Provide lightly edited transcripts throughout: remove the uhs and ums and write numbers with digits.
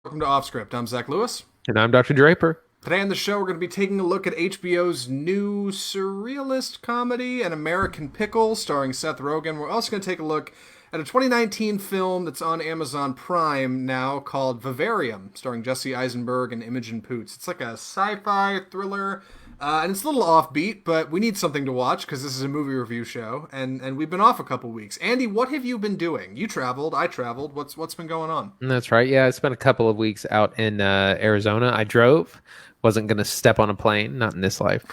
Welcome to Offscript. I'm Zach Lewis. And I'm Dr. Draper. Today on the show, we're going to be taking a look at HBO's new surrealist comedy, An American Pickle, starring Seth Rogen. We're also going to take a look at a 2019 film that's on Amazon Prime now called Vivarium, starring Jesse Eisenberg and Imogen Poots. It's like a sci-fi thriller, and it's a little offbeat, but we need something to watch because this is a movie review show, and we've been off a couple weeks. Andy, what have you been doing? You traveled, I traveled. What's been going on? And that's right. Yeah, I spent a couple of weeks out in Arizona. I drove. Wasn't going to step on a plane, not in this life.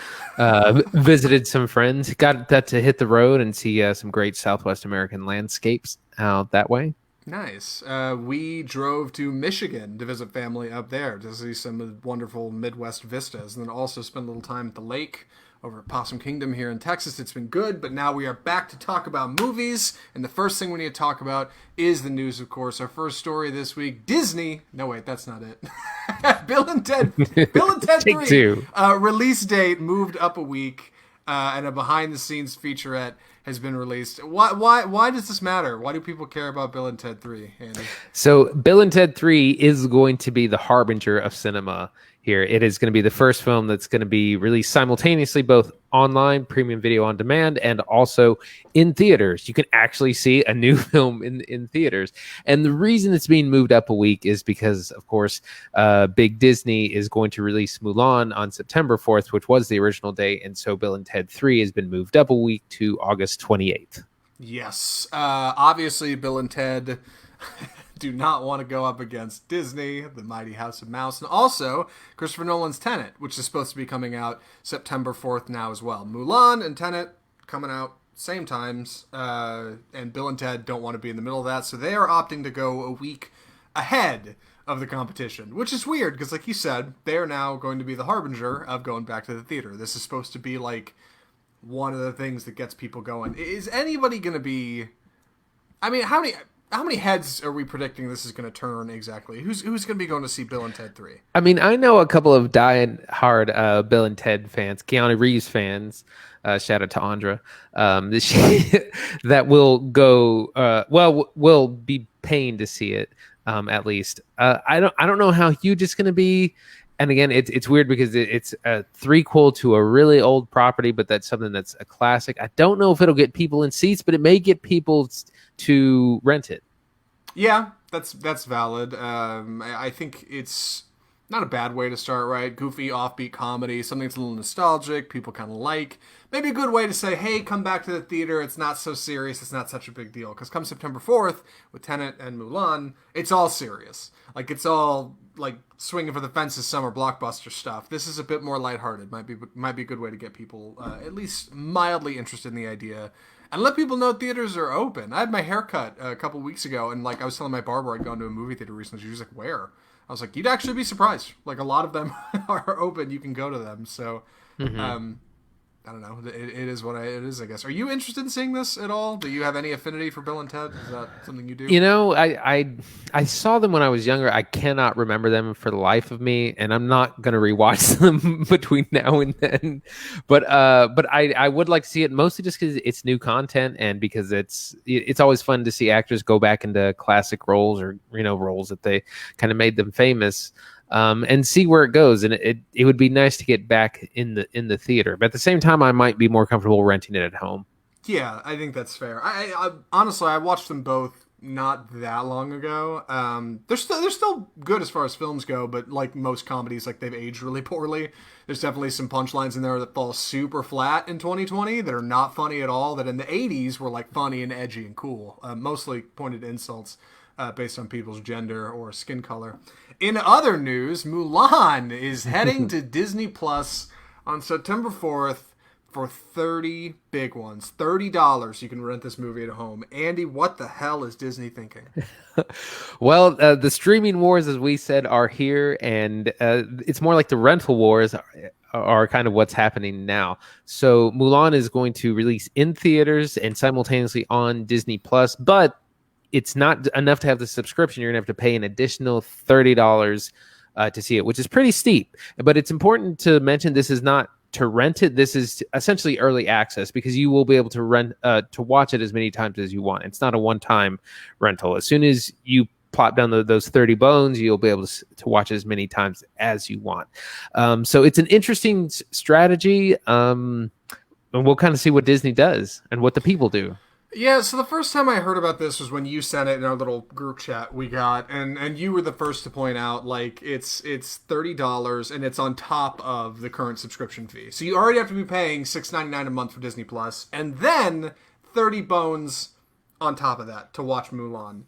Visited some friends. Got that to hit the road and see some great Southwest American landscapes out that way. Nice. We drove to Michigan to visit family up there to see some wonderful Midwest vistas, and then also spend a little time at the lake over at Possum Kingdom here in Texas. It's been good, but now we are back to talk about movies, and the first thing we need to talk about is the news, of course. Our first story this week: Disney. No, wait, that's not it. Bill and Ted. Bill and Ted Take 3. two. Release date moved up a week, and a behind-the-scenes featurette has been released. Why does this matter? Why do people care about Bill and Ted 3, Andy? So, Bill and Ted 3 is going to be the harbinger of cinema here. It is going to be the first film that's going to be released simultaneously, both online, premium video on demand, and also in theaters. You can actually see a new film in theaters. And the reason it's being moved up a week is because, of course, Big Disney is going to release Mulan on September 4th, which was the original date. And so Bill and Ted 3 has been moved up a week to August 28th. Yes. Obviously, Bill and Ted do not want to go up against Disney, the mighty House of Mouse, and also Christopher Nolan's Tenet, which is supposed to be coming out September 4th now as well. Mulan and Tenet coming out same times, and Bill and Ted don't want to be in the middle of that, so they are opting to go a week ahead of the competition, which is weird because, like you said, they are now going to be the harbinger of going back to the theater. This is supposed to be like one of the things that gets people going. Is anybody going to be? I mean, how many heads are we predicting this is going to turn exactly? Who's going to be going to see Bill and Ted 3? I mean, I know a couple of die-hard Bill and Ted fans, Keanu Reeves fans. Shout out to Andra. That will go. Will be paying to see it. At least. I don't know how huge it's going to be. And again, it's weird because it's a threequel to a really old property, but that's something that's a classic. I don't know if it'll get people in seats, but it may get people to rent it. Yeah, that's valid. I think it's not a bad way to start, right? Goofy, offbeat comedy, something that's a little nostalgic, people kind of like. Maybe a good way to say, hey, come back to the theater. It's not so serious. It's not such a big deal. Because come September 4th, with Tenet and Mulan, it's all serious. Like, it's all, like, swinging for the fences summer blockbuster stuff. This is a bit more lighthearted. Might be a good way to get people at least mildly interested in the idea. And let people know theaters are open. I had my hair cut a couple weeks ago, and, like, I was telling my barber I'd gone to a movie theater recently. She was like, where? I was like, you'd actually be surprised. Like, a lot of them are open. You can go to them. So, I don't know. It is what it is, I guess. Are you interested in seeing this at all? Do you have any affinity for Bill and Ted? Is that something you do? You know, I saw them when I was younger. I cannot remember them for the life of me, and I'm not going to rewatch them between now and then. But I would like to see it mostly just because it's new content and because it's always fun to see actors go back into classic roles or roles that they kind of made them famous. And see where it goes. And it would be nice to get back in the theater, but at the same time, I might be more comfortable renting it at home. Yeah, I think that's fair. I honestly, I watched them both not that long ago. They're still good as far as films go, but like most comedies, like they've aged really poorly. There's definitely some punchlines in there that fall super flat in 2020 that are not funny at all. That in the 80s were like funny and edgy and cool, mostly pointed insults. Based on people's gender or skin color. In other news, Mulan is heading to Disney Plus on September 4th for 30 big ones. $30 you can rent this movie at home. Andy, what the hell is Disney thinking? Well, the streaming wars, as we said, are here, and it's more like the rental wars are kind of what's happening now. So Mulan is going to release in theaters and simultaneously on Disney Plus, but it's not enough to have the subscription. You're gonna have to pay an additional $30 to see it, which is pretty steep. But it's important to mention this is not to rent it. This is essentially early access because you will be able to watch it as many times as you want. It's not a one-time rental. As soon as you plop down those 30 bones, you'll be able to watch as many times as you want. So it's an interesting strategy. And we'll kind of see what Disney does and what the people do. Yeah, so the first time I heard about this was when you sent it in our little group chat we got, and you were the first to point out like it's $30 and it's on top of the current subscription fee. So you already have to be paying $6.99 a month for Disney Plus, and then 30 bones on top of that to watch Mulan.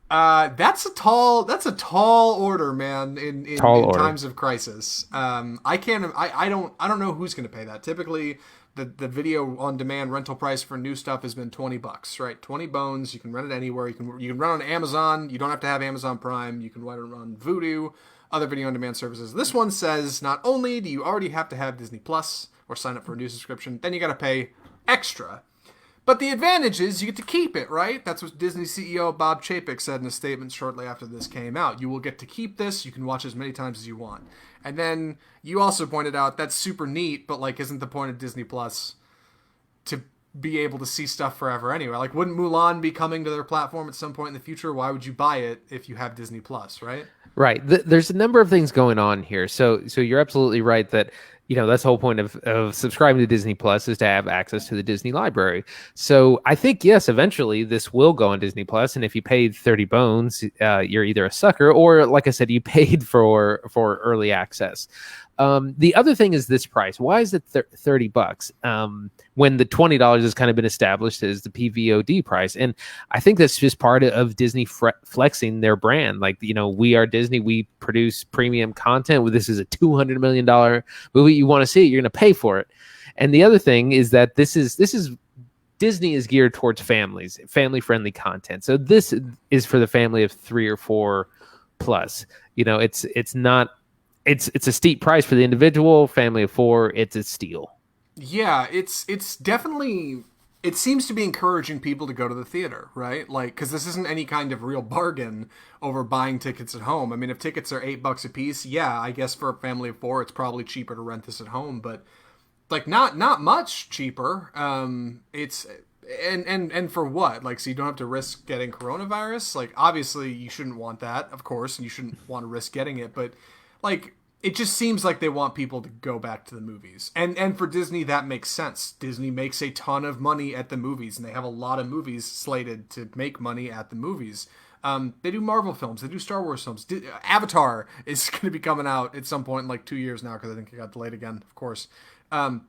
That's a tall order, man. In times of crisis, I don't know who's going to pay that. Typically, the video on demand rental price for new stuff has been $20, right? 20 bones. You can rent it anywhere. You can run on Amazon. You don't have to have Amazon Prime. You can run it on Vudu, other video on demand services. This one says not only do you already have to have Disney Plus or sign up for a new subscription, then you got to pay extra. But the advantage is you get to keep it, right? That's what Disney CEO Bob Chapek said in a statement shortly after this came out. You will get to keep this. You can watch as many times as you want. And then you also pointed out that's super neat, but like, isn't the point of Disney Plus to be able to see stuff forever anyway? Like, wouldn't Mulan be coming to their platform at some point in the future? Why would you buy it if you have Disney Plus, right? Right. There's a number of things going on here. So you're absolutely right that, that's the whole point of subscribing to Disney Plus is to have access to the Disney library. So I think, yes, eventually this will go on Disney Plus. And if you paid 30 bones, you're either a sucker or, like I said, you paid for early access. The other thing is this price. Why is it $30 when the $20 has kind of been established as the PVOD price? And I think that's just part of Disney flexing their brand. Like, we are Disney. We produce premium content. This is a $200 million movie. You want to see it, you're going to pay for it. And the other thing is that this is Disney is geared towards families, family-friendly content. So this is for the family of 3 or 4 plus. It's not. It's a steep price for the individual. Family of 4, it's a steal. Yeah, it's definitely, it seems to be encouraging people to go to the theater, right? Like, because this isn't any kind of real bargain over buying tickets at home. I mean, if tickets are $8 a piece, yeah, I guess for a family of 4, it's probably cheaper to rent this at home, but like not much cheaper. It's and for what? Like, so you don't have to risk getting coronavirus. Like, obviously, you shouldn't want that, of course, and you shouldn't want to risk getting it, but like, it just seems like they want people to go back to the movies. And for Disney, that makes sense. Disney makes a ton of money at the movies, and they have a lot of movies slated to make money at the movies. They do Marvel films. They do Star Wars films. Avatar is going to be coming out at some point in like 2 years now, because I think it got delayed again, of course.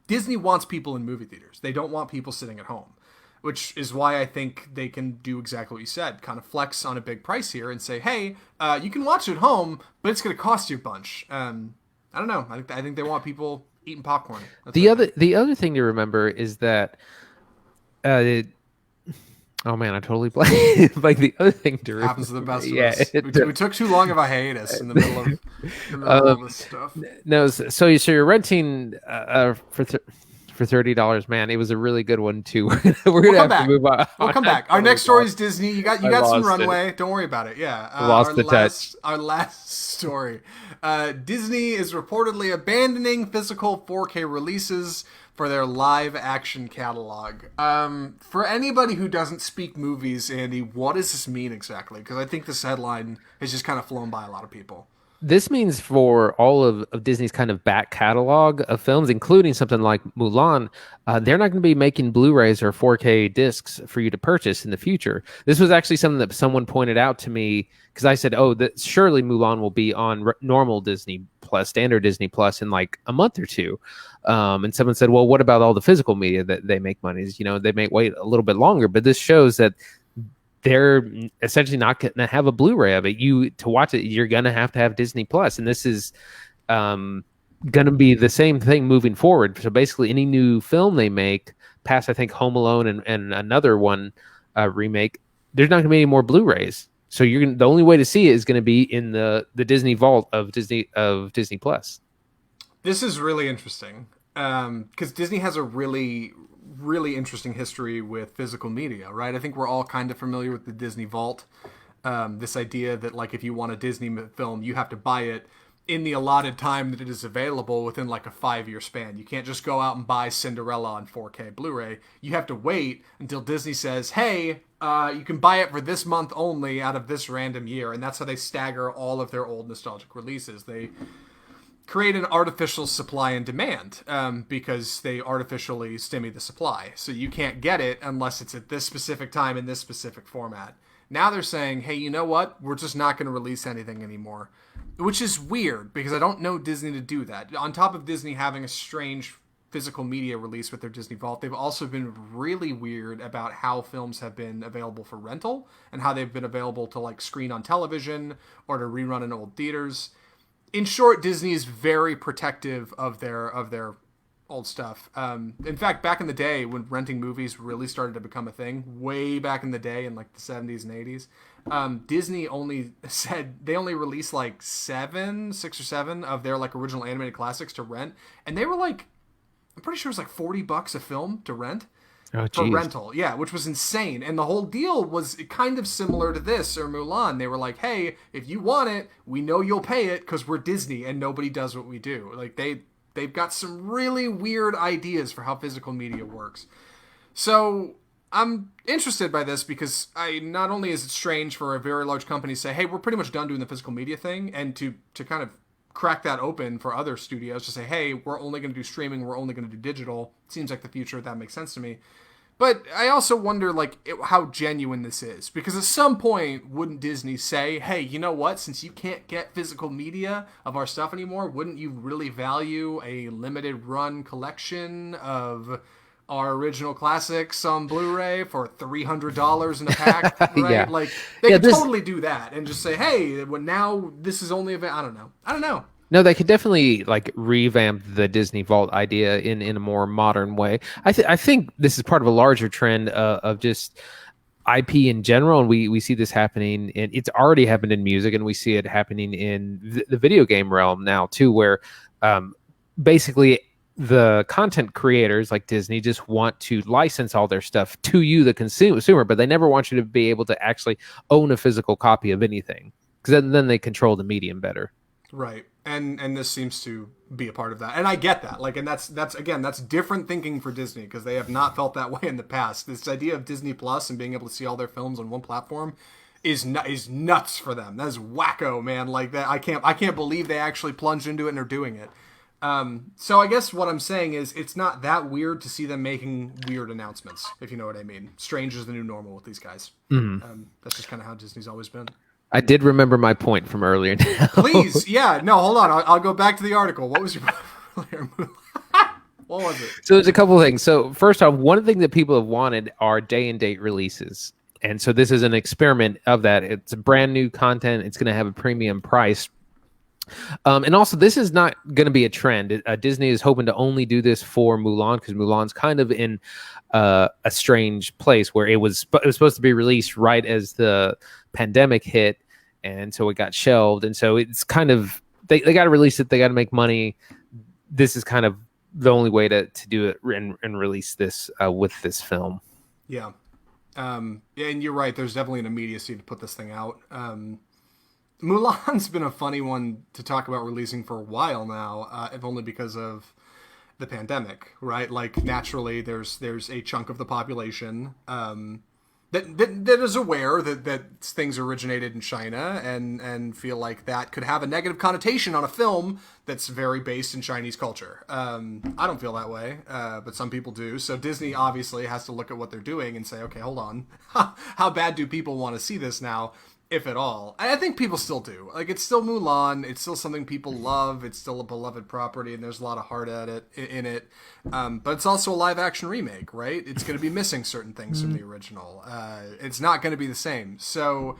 Disney wants people in movie theaters. They don't want people sitting at home, which is why I think they can do exactly what you said, kind of flex on a big price here and say, hey, you can watch it at home, but it's going to cost you a bunch. I don't know. I think they want people eating popcorn. The other thing to remember is that, oh man, I totally blanked. Like, the other thing to remember, happens to the best of us. We took too long of a hiatus in the middle of this stuff. No, so you're renting for $30, man. It was a really good one too. We're gonna have to move on. We'll come back. Our next story is Disney. You got some runway. Don't worry about it. Yeah, lost the touch. Our last story. Disney is reportedly abandoning physical 4K releases for their live action catalog. For anybody who doesn't speak movies, Andy, what does this mean exactly? Because I think this headline has just kind of flown by a lot of people. This means for all of Disney's kind of back catalog of films, including something like Mulan, they're not going to be making Blu-rays or 4K discs for you to purchase in the future. This was actually something that someone pointed out to me, because I said, surely Mulan will be on normal Disney Plus, standard Disney Plus in like a month or two. And someone said, well, what about all the physical media that they make money? They may wait a little bit longer, but this shows that they're essentially not going to have a Blu-ray of it. To watch it, you're going to have Disney Plus, and this is going to be the same thing moving forward. So basically, any new film they make, past I think Home Alone and another one remake, there's not going to be any more Blu-rays. So the only way to see it is going to be in the Disney vault of Disney Plus. This is really interesting because Disney has a really interesting history with physical media, right? I think we're all kind of familiar with the Disney Vault. This idea that, like, if you want a Disney film, you have to buy it in the allotted time that it is available within like a 5-year span. You can't just go out and buy Cinderella on 4K Blu-ray. You have to wait until Disney says, hey, you can buy it for this month only out of this random year. And that's how they stagger all of their old nostalgic releases. They create an artificial supply and demand because they artificially stimmy the supply. So you can't get it unless it's at this specific time in this specific format. Now they're saying, hey, you know what? We're just not going to release anything anymore. Which is weird because I don't know Disney to do that. On top of Disney having a strange physical media release with their Disney Vault, they've also been really weird about how films have been available for rental and how they've been available to like screen on television or to rerun in old theaters. In short, Disney is very protective of their old stuff. In fact, back in the day when renting movies really started to become a thing, way back in the day in like the 70s and 80s, Disney only said they only released like 6 or 7 of their like original animated classics to rent, and they were like, I'm pretty sure it was like $40 a film to rent. For rental, yeah, which was insane. And the whole deal was kind of similar to this or Mulan. They were like, hey, if you want it, we know you'll pay it because we're Disney and nobody does what we do. Like they've got some really weird ideas for how physical media works. So I'm interested by this because not only is it strange for a very large company to say, hey, we're pretty much done doing the physical media thing, and to kind of crack that open for other studios to say, hey, we're only going to do streaming, we're only going to do digital. Seems like the future. That makes sense to me. But I also wonder, like, how genuine this is. Because at some point, wouldn't Disney say, hey, you know what? Since you can't get physical media of our stuff anymore, wouldn't you really value a limited run collection of our original classics on Blu-ray for $300 in a pack? Right? Yeah. Like, they could totally do that and just say, hey, well, now this is only available. I don't know. No, they could definitely like revamp the Disney Vault idea in a more modern way. I think this is part of a larger trend of just IP in general, and we see this happening, and it's already happened in music, and we see it happening in the video game realm now too, where basically the content creators like Disney just want to license all their stuff to you, the consumer, but they never want you to be able to actually own a physical copy of anything, because then they control the medium better. Right. And this seems to be a part of that. And I get that. Like, and that's different thinking for Disney because they have not felt that way in the past. This idea of Disney Plus and being able to see all their films on one platform is nuts for them. That is wacko, man. Like that, I can't believe they actually plunged into it and are doing it. So I guess what I'm saying is it's not that weird to see them making weird announcements, if you know what I mean. Strange is the new normal with these guys. Mm-hmm. That's just kind of how Disney's always been. I did remember my point from earlier now. Please, yeah. No, hold on. I'll go back to the article. What was your earlier move? What was it? So there's a couple of things. So first off, one thing that people have wanted are day and date releases. And so this is an experiment of that. It's brand new content. It's going to have a premium price. And also, this is not going to be a trend. Disney is hoping to only do this for Mulan because Mulan's kind of in a strange place where it was supposed to be released right as the pandemic hit, and so it got shelved. And so it's kind of they got to release it. They got to make money. This is kind of the only way to do it and release this with this film. Yeah. And you're right. There's definitely an immediacy to put this thing out. Mulan's been a funny one to talk about releasing for a while now, if only because of the pandemic, right? Like, naturally, there's a chunk of the population that is aware that things originated in China and feel like that could have a negative connotation on a film that's very based in Chinese culture. I don't feel that way, but some people do. So Disney obviously has to look at what they're doing and say, okay, hold on. How bad do people want to see this now? If at all. I think people still do. Like, it's still Mulan. It's still something people love. It's still a beloved property, and there's a lot of heart in it. But it's also a live-action remake, right? It's going to be missing certain things from the original. It's not going to be the same. So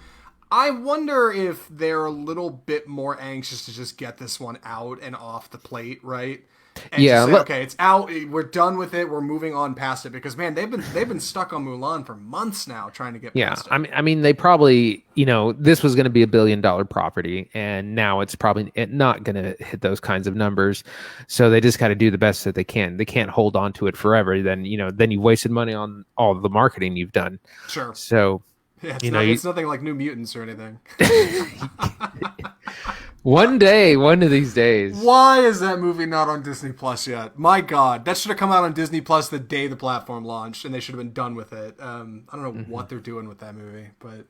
I wonder if they're a little bit more anxious to just get this one out and off the plate, right? And yeah, say, okay, it's out. We're done with it. We're moving on past it because, man, they've been stuck on Mulan for months now, trying to get past it. I mean, they probably, this was going to be $1 billion property, and now it's probably not going to hit those kinds of numbers. So they just got to do the best that they can. They can't hold on to it forever. Then you've wasted money on all the marketing you've done. Sure. So yeah, it's nothing like New Mutants or anything. One day, one of these days. Why is that movie not on Disney Plus yet? My God, that should have come out on Disney Plus the day the platform launched, and they should have been done with it. I don't know Hmm. what they're doing with that movie, but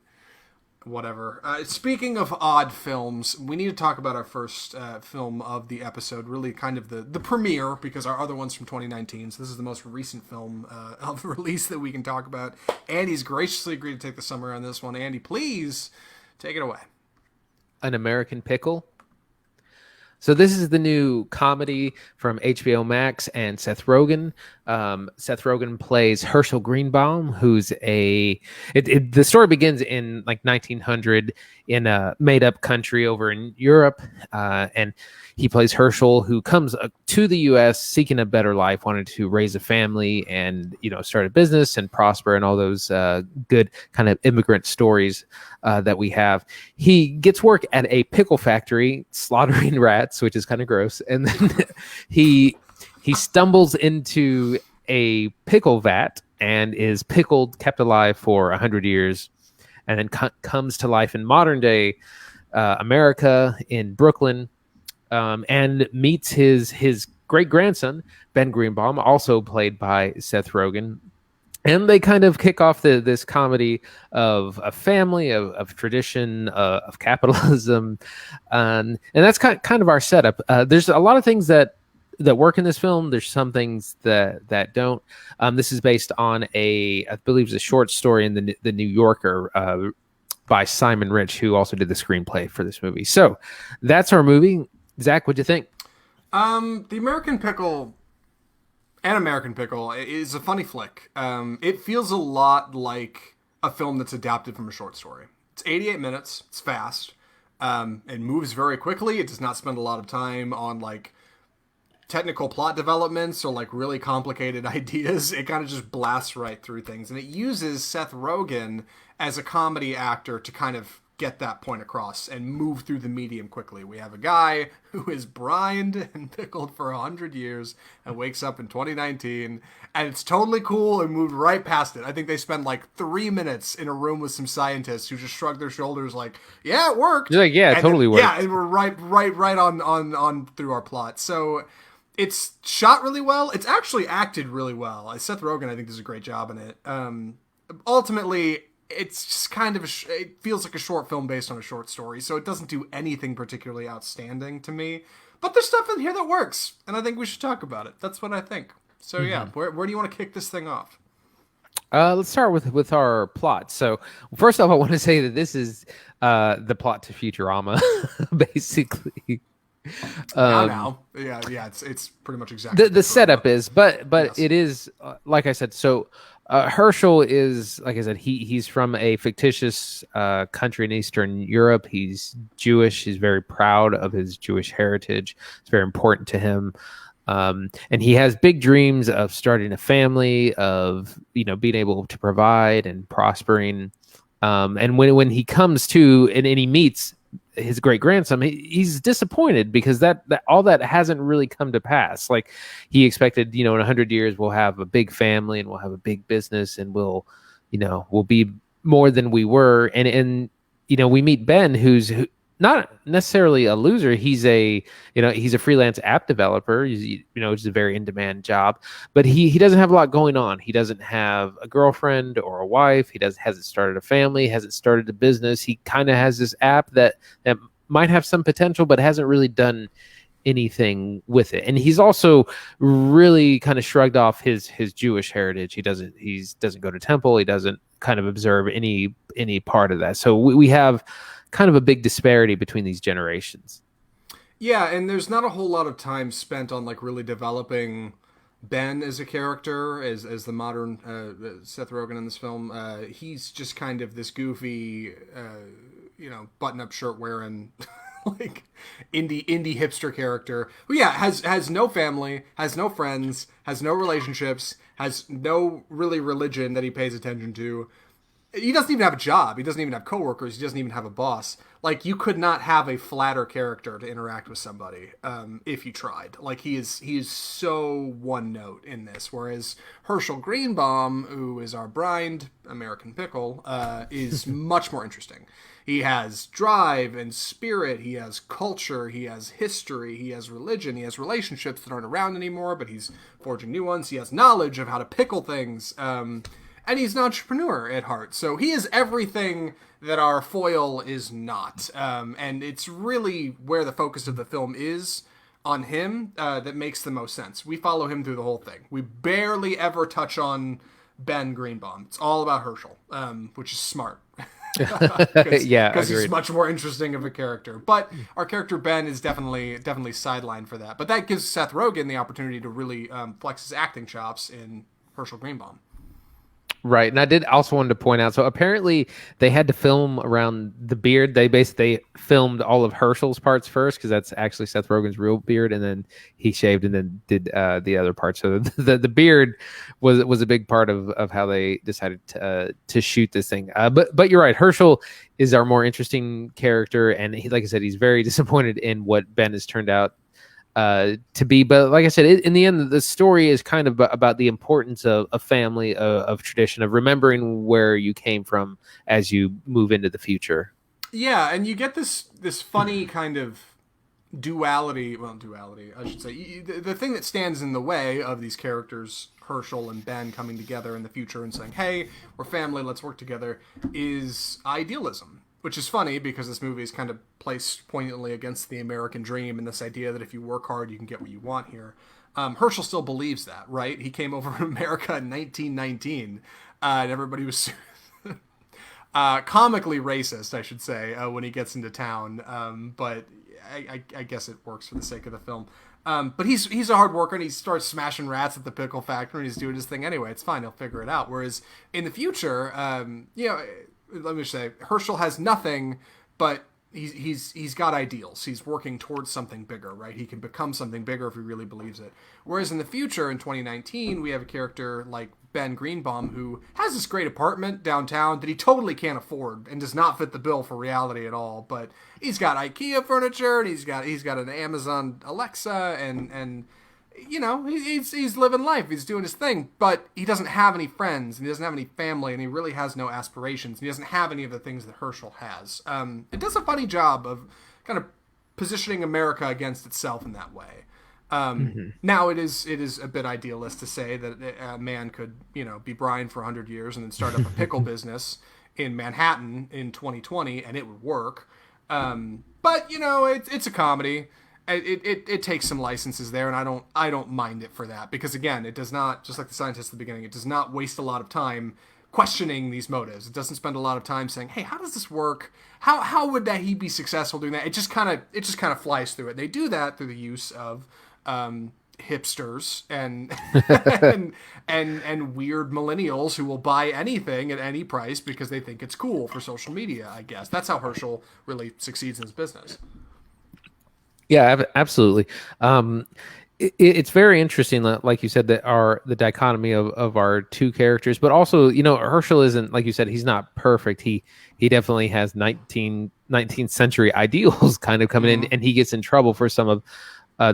whatever. Speaking of odd films, we need to talk about our first film of the episode, really kind of the premiere, because our other one's from 2019, so this is the most recent film of release that we can talk about. Andy's graciously agreed to take the summer on this one. Andy, please take it away. An American Pickle. So this is the new comedy from HBO Max and Seth Rogen. Seth Rogen plays Herschel Greenbaum, who's the story begins in like 1900 in a made-up country over in Europe, and he plays Herschel, who comes to the U.S. seeking a better life, wanted to raise a family and start a business and prosper, and all those good kind of immigrant stories that we have. He gets work at a pickle factory, slaughtering rats, which is kind of gross. And then he stumbles into a pickle vat and is pickled, kept alive for 100 years, and then comes to life in modern day America in Brooklyn, and meets his great grandson Ben Greenbaum, also played by Seth Rogen, and they kind of kick off this comedy of a family, of tradition, of capitalism, and that's kind of our setup. There's a lot of things that work in this film. There's some things that don't. This is based on I believe, it's a short story in the New Yorker by Simon Rich, who also did the screenplay for this movie. So that's our movie. Zach, what'd you think? The American Pickle. An American Pickle is a funny flick. It feels a lot like a film that's adapted from a short story. It's 88 minutes. It's fast. It moves very quickly. It does not spend a lot of time on like technical plot developments or like really complicated ideas. It kind of just blasts right through things, and it uses Seth Rogen as a comedy actor to kind of get that point across and move through the medium quickly. We have a guy who is brined and pickled for 100 years and wakes up in 2019, and it's totally cool and moved right past it. I think they spend like 3 minutes in a room with some scientists who just shrug their shoulders like, yeah, it worked. You're like, yeah, it And totally then, worked. yeah, and we're right on through our plot. So it's shot really well. It's actually acted really well. Seth Rogen, I think, does a great job in it. Ultimately, it's just kind of it feels like a short film based on a short story, so it doesn't do anything particularly outstanding to me. But there's stuff in here that works, and I think we should talk about it. That's what I think. So yeah, where do you want to kick this thing off? Let's start with our plot. So first off, I want to say that this is the plot to Futurama, basically. Now, yeah, it's pretty much exactly The setup is, but Yes. it is like I said. So Herschel is, like I said, he's from a fictitious country in Eastern Europe. He's Jewish. He's very proud of his Jewish heritage. It's very important to him. And he has big dreams of starting a family, of being able to provide and prospering. And when he comes to and he meets his great grandson, he's disappointed because that all that hasn't really come to pass. Like he expected, in 100 years we'll have a big family and we'll have a big business and we'll be more than we were. And we meet Ben, who's not necessarily a loser. He's he's a freelance app developer. It's a very in demand job, but he doesn't have a lot going on. He doesn't have a girlfriend or a wife. He hasn't started a family, hasn't started a business. He kind of has this app that might have some potential, but hasn't really done anything with it. And he's also really kind of shrugged off his Jewish heritage. He doesn't go to temple. He doesn't kind of observe any part of that. So we have kind of a big disparity between these generations. Yeah, and there's not a whole lot of time spent on like really developing Ben as a character, as the modern Seth Rogen in this film. He's just kind of this goofy, button-up shirt wearing, like indie hipster character who, yeah, has no family, has no friends, has no relationships, has no really religion that he pays attention to. he doesn't even have a job. He doesn't even have coworkers. He doesn't even have a boss. Like, you could not have a flatter character to interact with somebody if you tried. Like, he is so one note in this. Whereas Herschel Greenbaum, who is our blind American Pickle, is much more interesting. He has drive and spirit. He has culture. He has history. He has religion. He has relationships that aren't around anymore, but he's forging new ones. He has knowledge of how to pickle things. And he's an entrepreneur at heart. So he is everything that our foil is not. And it's really where the focus of the film is on him that makes the most sense. We follow him through the whole thing. We barely ever touch on Ben Greenbaum. It's all about Herschel, which is smart. Because he's much more interesting of a character. But our character Ben is definitely sidelined for that. But that gives Seth Rogen the opportunity to really flex his acting chops in Herschel Greenbaum. Right. And I did also wanted to point out, so apparently they had to film around the beard. They basically filmed all of Herschel's parts first, because that's actually Seth Rogen's real beard, and then he shaved and then did the other part. So the beard was a big part of how they decided to shoot this thing. But you're right. Herschel is our more interesting character, and he, like I said, he's very disappointed in what Ben has turned out to be. But like I said, in the end, the story is kind of about the importance of family, of tradition, of remembering where you came from as you move into the future. Yeah, and you get this funny kind of duality, I should say. The thing that stands in the way of these characters, Herschel and Ben, coming together in the future and saying, hey, we're family, let's work together, is idealism. Which is funny because this movie is kind of placed poignantly against the American dream and this idea that if you work hard, you can get what you want here. Herschel still believes that, right? He came over from America in 1919, and everybody was comically racist, I should say, when he gets into town. But I guess it works for the sake of the film. But he's a hard worker, and he starts smashing rats at the pickle factory, and he's doing his thing anyway. It's fine. He'll figure it out. Whereas in the future, let me say, Herschel has nothing, but he's got ideals. He's working towards something bigger, right? He can become something bigger if he really believes it. Whereas in the future, in 2019, we have a character like Ben Greenbaum who has this great apartment downtown that he totally can't afford and does not fit the bill for reality at all. But he's got IKEA furniture, and he's got an Amazon Alexa, and you know, he's living life. He's doing his thing, but he doesn't have any friends, and he doesn't have any family, and he really has no aspirations. And he doesn't have any of the things that Herschel has. It does a funny job of kind of positioning America against itself in that way. Now it is a bit idealist to say that a man could, be Brian for 100 years and then start up a pickle business in Manhattan in 2020, and it would work. But it's a comedy. It takes some licenses there, and I don't mind it for that, because again, it does not, just like the scientist at the beginning, it does not waste a lot of time questioning these motives. It doesn't spend a lot of time saying, hey, how does this work? How would he be successful doing that? It just kind of flies through it. They do that through the use of hipsters and and weird millennials who will buy anything at any price because they think it's cool for social media. I guess that's how Herschel really succeeds in his business. Yeah, absolutely. It's very interesting, like you said, that the dichotomy of our two characters, but also, Herschel isn't, like you said, he's not perfect. He definitely has 19th century ideals kind of coming in, and he gets in trouble for some of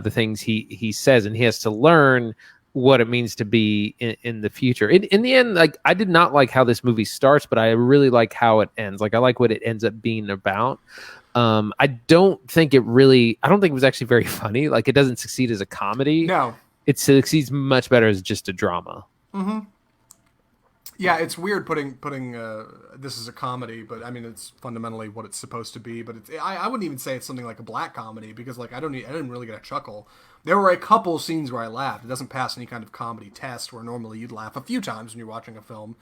the things he says, and he has to learn what it means to be in the future. In the end, like, I did not like how this movie starts, but I really like how it ends. Like, I like what it ends up being about. I don't think it was actually very funny. Like, it doesn't succeed as a comedy. No. It succeeds much better as just a drama. Mm-hmm. Yeah, it's weird putting this as a comedy, but I mean, it's fundamentally what it's supposed to be. But I wouldn't even say it's something like a black comedy, because like I didn't really get a chuckle. There were a couple scenes where I laughed. It doesn't pass any kind of comedy test, where normally you'd laugh a few times when you're watching a film.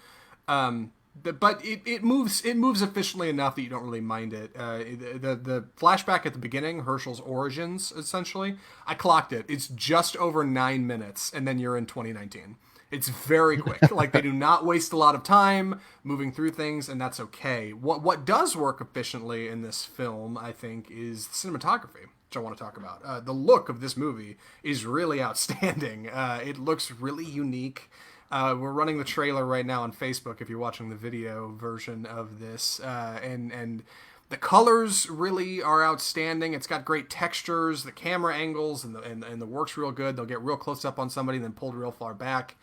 But it moves efficiently enough that you don't really mind it. The flashback at the beginning, Herschel's origins, essentially, I clocked it. It's just over 9 minutes, and then you're in 2019. It's very quick. Like, they do not waste a lot of time moving through things, and that's okay. What does work efficiently in this film, I think, is cinematography, which I want to talk about. The look of this movie is really outstanding. It looks really unique. We're running the trailer right now on Facebook if you're watching the video version of this, and the colors really are outstanding. It's got great textures, the camera angles, and the work's real good. They'll get real close up on somebody and then pulled real far back.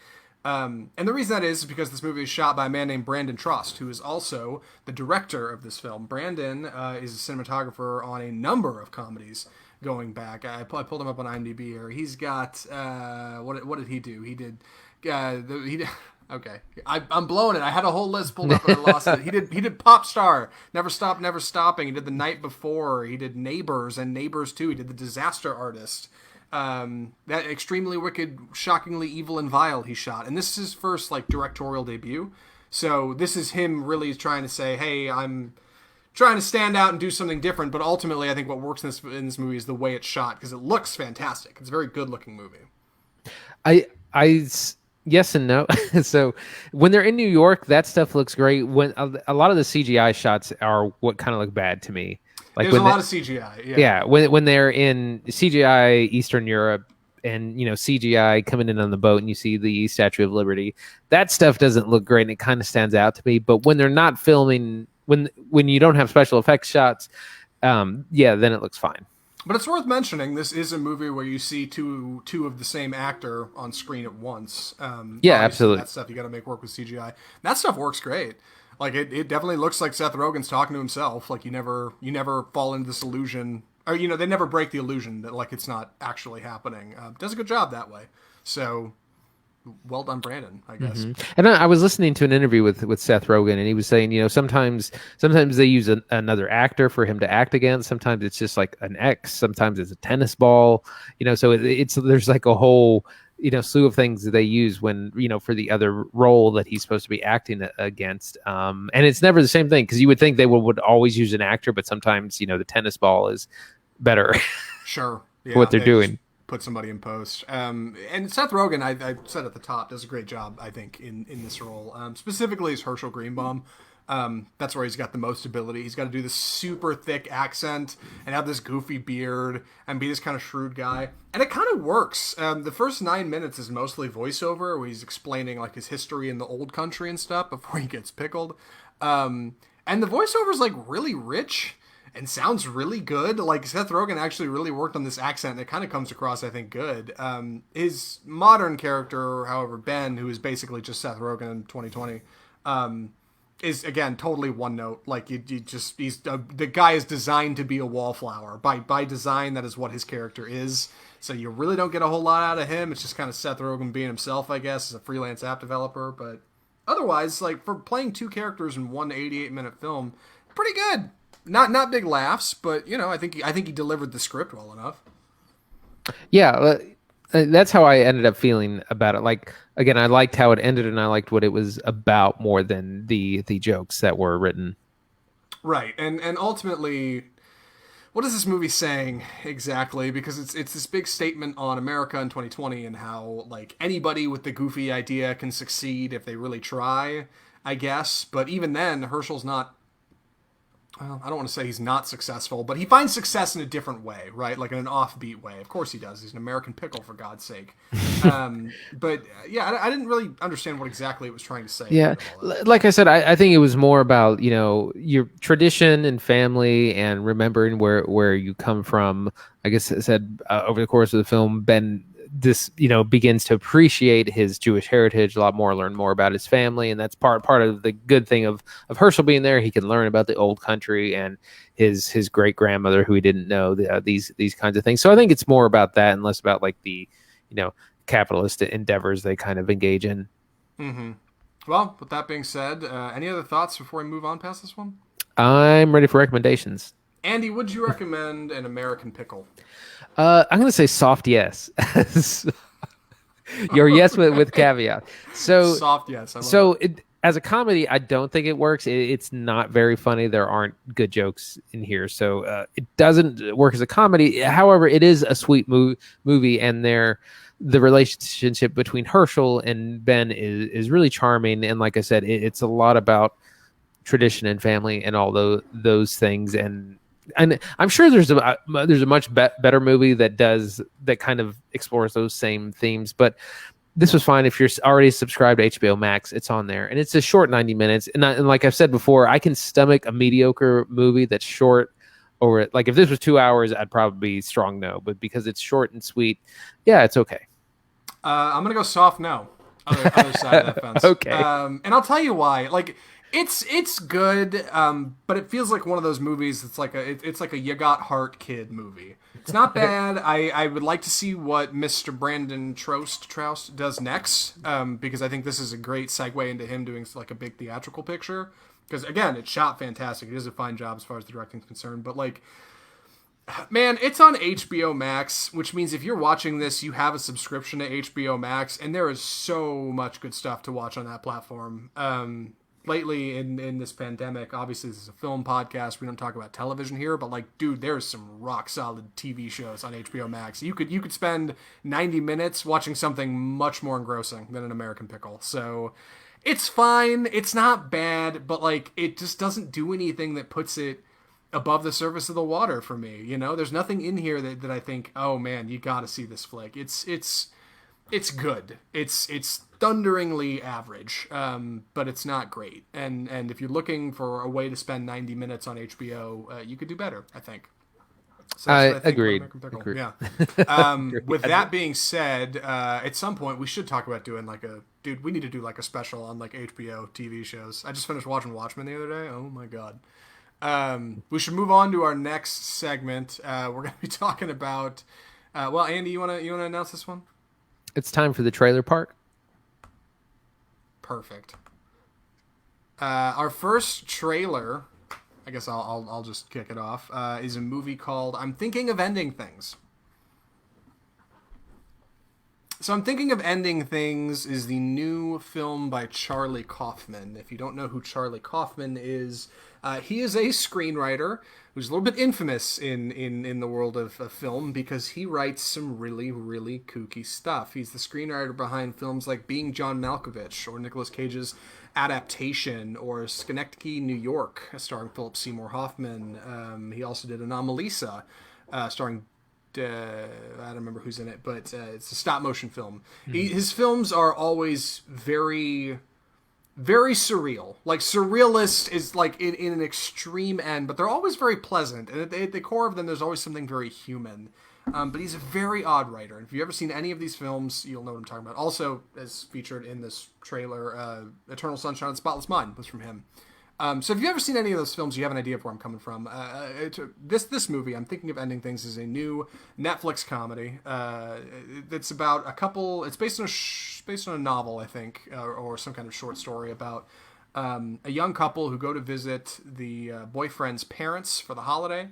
And the reason that is because this movie is shot by a man named Brandon Trost, who is also the director of this film. Brandon is a cinematographer on a number of comedies going back. I pulled him up on IMDb here. He's got what did he do? He did okay. I'm blowing it. I had a whole list pulled up and I lost it. He did Pop Star, Never Stop, Never Stopping. He did The Night Before. He did Neighbors and Neighbors 2. He did The Disaster Artist. That Extremely Wicked, Shockingly Evil and Vile he shot. And this is his first like directorial debut. So this is him really trying to say, hey, I'm trying to stand out and do something different. But ultimately, I think what works in this movie is the way it's shot, because it looks fantastic. It's a very good looking movie. Yes and no. So when they're in New York, that stuff looks great. When a lot of the CGI shots are what kind of look bad to me. Like there's a lot of CGI. Yeah. When they're in CGI Eastern Europe and CGI coming in on the boat and you see the Statue of Liberty, that stuff doesn't look great and it kind of stands out to me. But when they're not filming, when you don't have special effects shots, then it looks fine. But it's worth mentioning, this is a movie where you see two of the same actor on screen at once. Absolutely. That stuff you got to make work with CGI. That stuff works great. Like it definitely looks like Seth Rogen's talking to himself. Like you never fall into this illusion, or they never break the illusion that like it's not actually happening. Does a good job that way. So well done, Brandon, I guess. Mm-hmm. And I was listening to an interview with Seth Rogen, and he was saying, sometimes they use another actor for him to act against. Sometimes it's just like an X. Sometimes it's a tennis ball. So there's like a whole slew of things that they use when for the other role that he's supposed to be acting against. And it's never the same thing, because you would think they would always use an actor, but sometimes the tennis ball is better. Sure. Yeah, for what they're doing. Put somebody in post. And Seth Rogen, I said at the top, does a great job, I think, in this role. Specifically as Herschel Greenbaum. That's where he's got the most ability. He's got to do this super thick accent and have this goofy beard and be this kind of shrewd guy. And it kind of works. The first 9 minutes is mostly voiceover, where he's explaining like his history in the old country and stuff before he gets pickled. And the voiceover is like really rich and sounds really good. Like Seth Rogen actually really worked on this accent, and it kind of comes across, I think, good. His modern character, however, Ben, who is basically just Seth Rogen in 2020, is again totally one note. Like the guy is designed to be a wallflower by design. That is what his character is. So you really don't get a whole lot out of him. It's just kind of Seth Rogen being himself, I guess, as a freelance app developer. But otherwise, like for playing two characters in one 88-minute film, pretty good. Not big laughs, but I think he delivered the script well enough. Yeah, that's how I ended up feeling about it. Like again, I liked how it ended, and I liked what it was about more than the jokes that were written. Right, and ultimately, what is this movie saying exactly? Because it's this big statement on America in 2020 and how like anybody with the goofy idea can succeed if they really try, I guess. But even then, Herschel's not. Well, I don't want to say he's not successful, but he finds success in a different way, right? Like in an offbeat way. Of course he does. He's an American pickle, for God's sake. But yeah, I didn't really understand what exactly it was trying to say. Yeah, like I said, I think it was more about your tradition and family and remembering where you come from. I guess it said over the course of the film, Ben begins to appreciate his Jewish heritage a lot more, learn more about his family, and that's part of the good thing of Herschel being there. He can learn about the old country and his great grandmother, who he didn't know, these kinds of things. So I think it's more about that and less about like the capitalist endeavors they kind of engage in. Mm-hmm. Well, with that being said, any other thoughts before we move on past this one? I'm ready for recommendations. Andy, would you recommend an American Pickle? I'm going to say soft yes. Your yes with caveat. So soft yes. As a comedy, I don't think it works. It's not very funny. There aren't good jokes in here, so it doesn't work as a comedy. However, it is a sweet movie, and the relationship between Herschel and Ben is really charming. And like I said, it's a lot about tradition and family and all those things. And I'm sure there's a much better movie that kind of explores those same themes. But this was fine. If you're already subscribed to HBO Max, it's on there, and it's a short 90 minutes. And like I've said before, I can stomach a mediocre movie that's short. Or like if this was 2 hours, I'd probably be strong no. But because it's short and sweet, yeah, it's okay. I'm gonna go soft no. Other side of that fence. Okay. And I'll tell you why. Like it's good, but it feels like one of those movies. It's like a you got heart kid movie. It's not bad. I would like to see what Mr. Brandon Troust does next, because I think this is a great segue into him doing like a big theatrical picture. Because again, it's shot fantastic. He does a fine job as far as the directing is concerned. But like, man, it's on HBO Max, which means if you're watching this, you have a subscription to HBO Max, and there is so much good stuff to watch on that platform. Lately in this pandemic, obviously this is a film podcast. We don't talk about television here, but like, dude, there's some rock solid TV shows on HBO Max. You could spend 90 minutes watching something much more engrossing than an American Pickle. So it's fine. It's not bad, but like, it just doesn't do anything that puts it above the surface of the water for me. You know, there's nothing in here that I think, oh man, you got to see this flick. It's good. It's thunderingly average, but it's not great. And if you're looking for a way to spend 90 minutes on HBO, you could do better, I think. So I agreed. Agreed. Yeah. With that being said, at some point we should talk about doing we need to do like a special on like HBO TV shows. I just finished watching Watchmen the other day. Oh my God. We should move on to our next segment. We're going to be talking about, Andy, you want to announce this one? It's time for the trailer park. Perfect. Our first trailer, I guess I'll just kick it off, is a movie called I'm Thinking of Ending Things. So I'm Thinking of Ending Things is the new film by Charlie Kaufman. If you don't know who Charlie Kaufman is, he is a screenwriter who's a little bit infamous in the world of film because he writes some really, really kooky stuff. He's the screenwriter behind films like Being John Malkovich or Nicolas Cage's Adaptation or Schenectady, New York, starring Philip Seymour Hoffman. He also did Anomalisa, starring I don't remember who's in it, but it's a stop motion film. His films are always very, very surreal. Like surrealist is like in an extreme end, but they're always very pleasant. And at the core of them, there's always something very human. But he's a very odd writer. And if you've ever seen any of these films, you'll know what I'm talking about. Also, as featured in this trailer, Eternal Sunshine of the Spotless Mind was from him. So if you've ever seen any of those films, you have an idea of where I'm coming from. This movie, I'm Thinking of Ending Things, is a new Netflix comedy. It's about a couple. It's based on a novel, I think, or some kind of short story about a young couple who go to visit the boyfriend's parents for the holiday.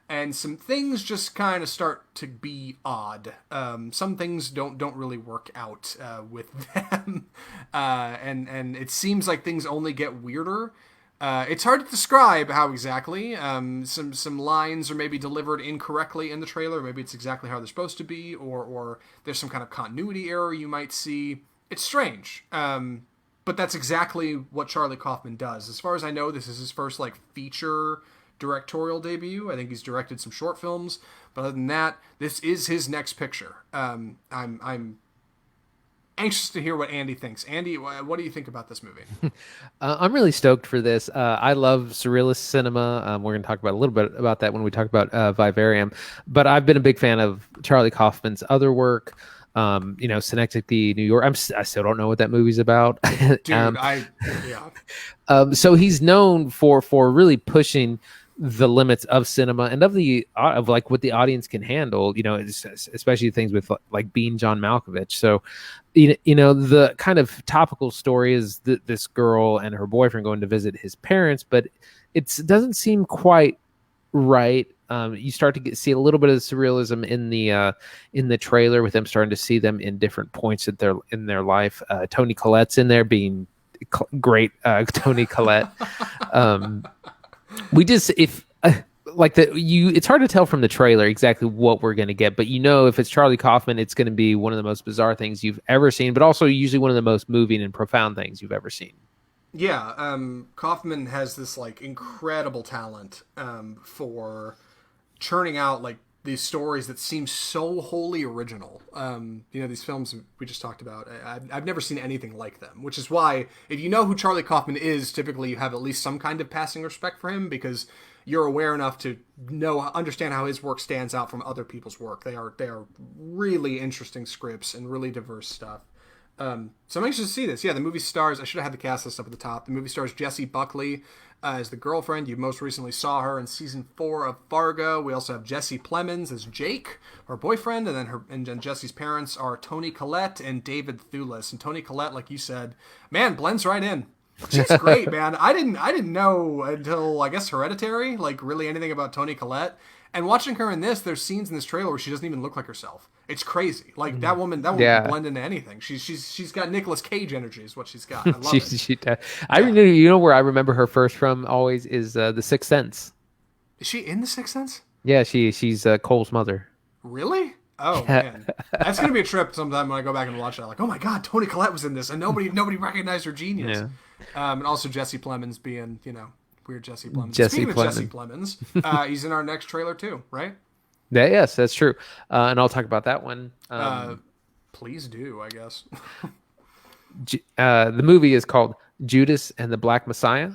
And some things just kind of start to be odd. Some things don't really work out with them, and it seems like things only get weirder. It's hard to describe how exactly. Some lines are maybe delivered incorrectly in the trailer. Maybe it's exactly how they're supposed to be, or there's some kind of continuity error you might see. It's strange, but that's exactly what Charlie Kaufman does. As far as I know, this is his first feature directorial debut. I think he's directed some short films, but other than that, this is his next picture. I'm anxious to hear what Andy thinks. Andy, what do you think about this movie? I'm really stoked for this. I love surrealist cinema. We're going to talk about a little bit about that when we talk about Vivarium. But I've been a big fan of Charlie Kaufman's other work. Synecdoche, New York. I still don't know what that movie's about. Dude, so he's known for really pushing the limits of cinema and of what the audience can handle, especially things with like Being John Malkovich. So, the kind of topical story is this girl and her boyfriend going to visit his parents, but it doesn't seem quite right. You start to see a little bit of surrealism in the trailer with them starting to see them in different points in their life. Toni Collette's in there being great. Toni Collette. It's hard to tell from the trailer exactly what we're going to get, but if it's Charlie Kaufman, it's going to be one of the most bizarre things you've ever seen, but also usually one of the most moving and profound things you've ever seen. Yeah, Kaufman has this incredible talent for churning out these stories that seem so wholly original. These films we just talked about, I've never seen anything like them, which is why if you know who Charlie Kaufman is, typically you have at least some kind of passing respect for him because you're aware enough to understand how his work stands out from other people's work. They are really interesting scripts and really diverse stuff. So I'm anxious to see this. Yeah, the movie stars, I should have had the cast list up at the top. The movie stars Jessie Buckley as the girlfriend. You most recently saw her in season 4 of Fargo. We also have Jesse Plemons as Jake, her boyfriend, and then Jesse's parents are Toni Collette and David Thewlis. And Toni Collette, like you said, man, blends right in. She's great, man. I didn't know until I guess Hereditary, like really anything about Toni Collette. And watching her in this, there's scenes in this trailer where she doesn't even look like herself. It's crazy. Like that woman can blend into anything. She's got Nicolas Cage energy is what she's got. I love it. You know where I remember her first from always is The Sixth Sense. Is she in The Sixth Sense? Yeah, she's Cole's mother. Really? Oh man, that's gonna be a trip sometime when I go back and watch that. Like, oh my god, Toni Collette was in this, and nobody recognized her genius. Yeah. And also Jesse Plemons being weird Jesse Plemons. Speaking of Jesse Plemons, he's in our next trailer too, right? Yeah, yes, that's true. And I'll talk about that one. Please do, I guess. The movie is called Judas and the Black Messiah.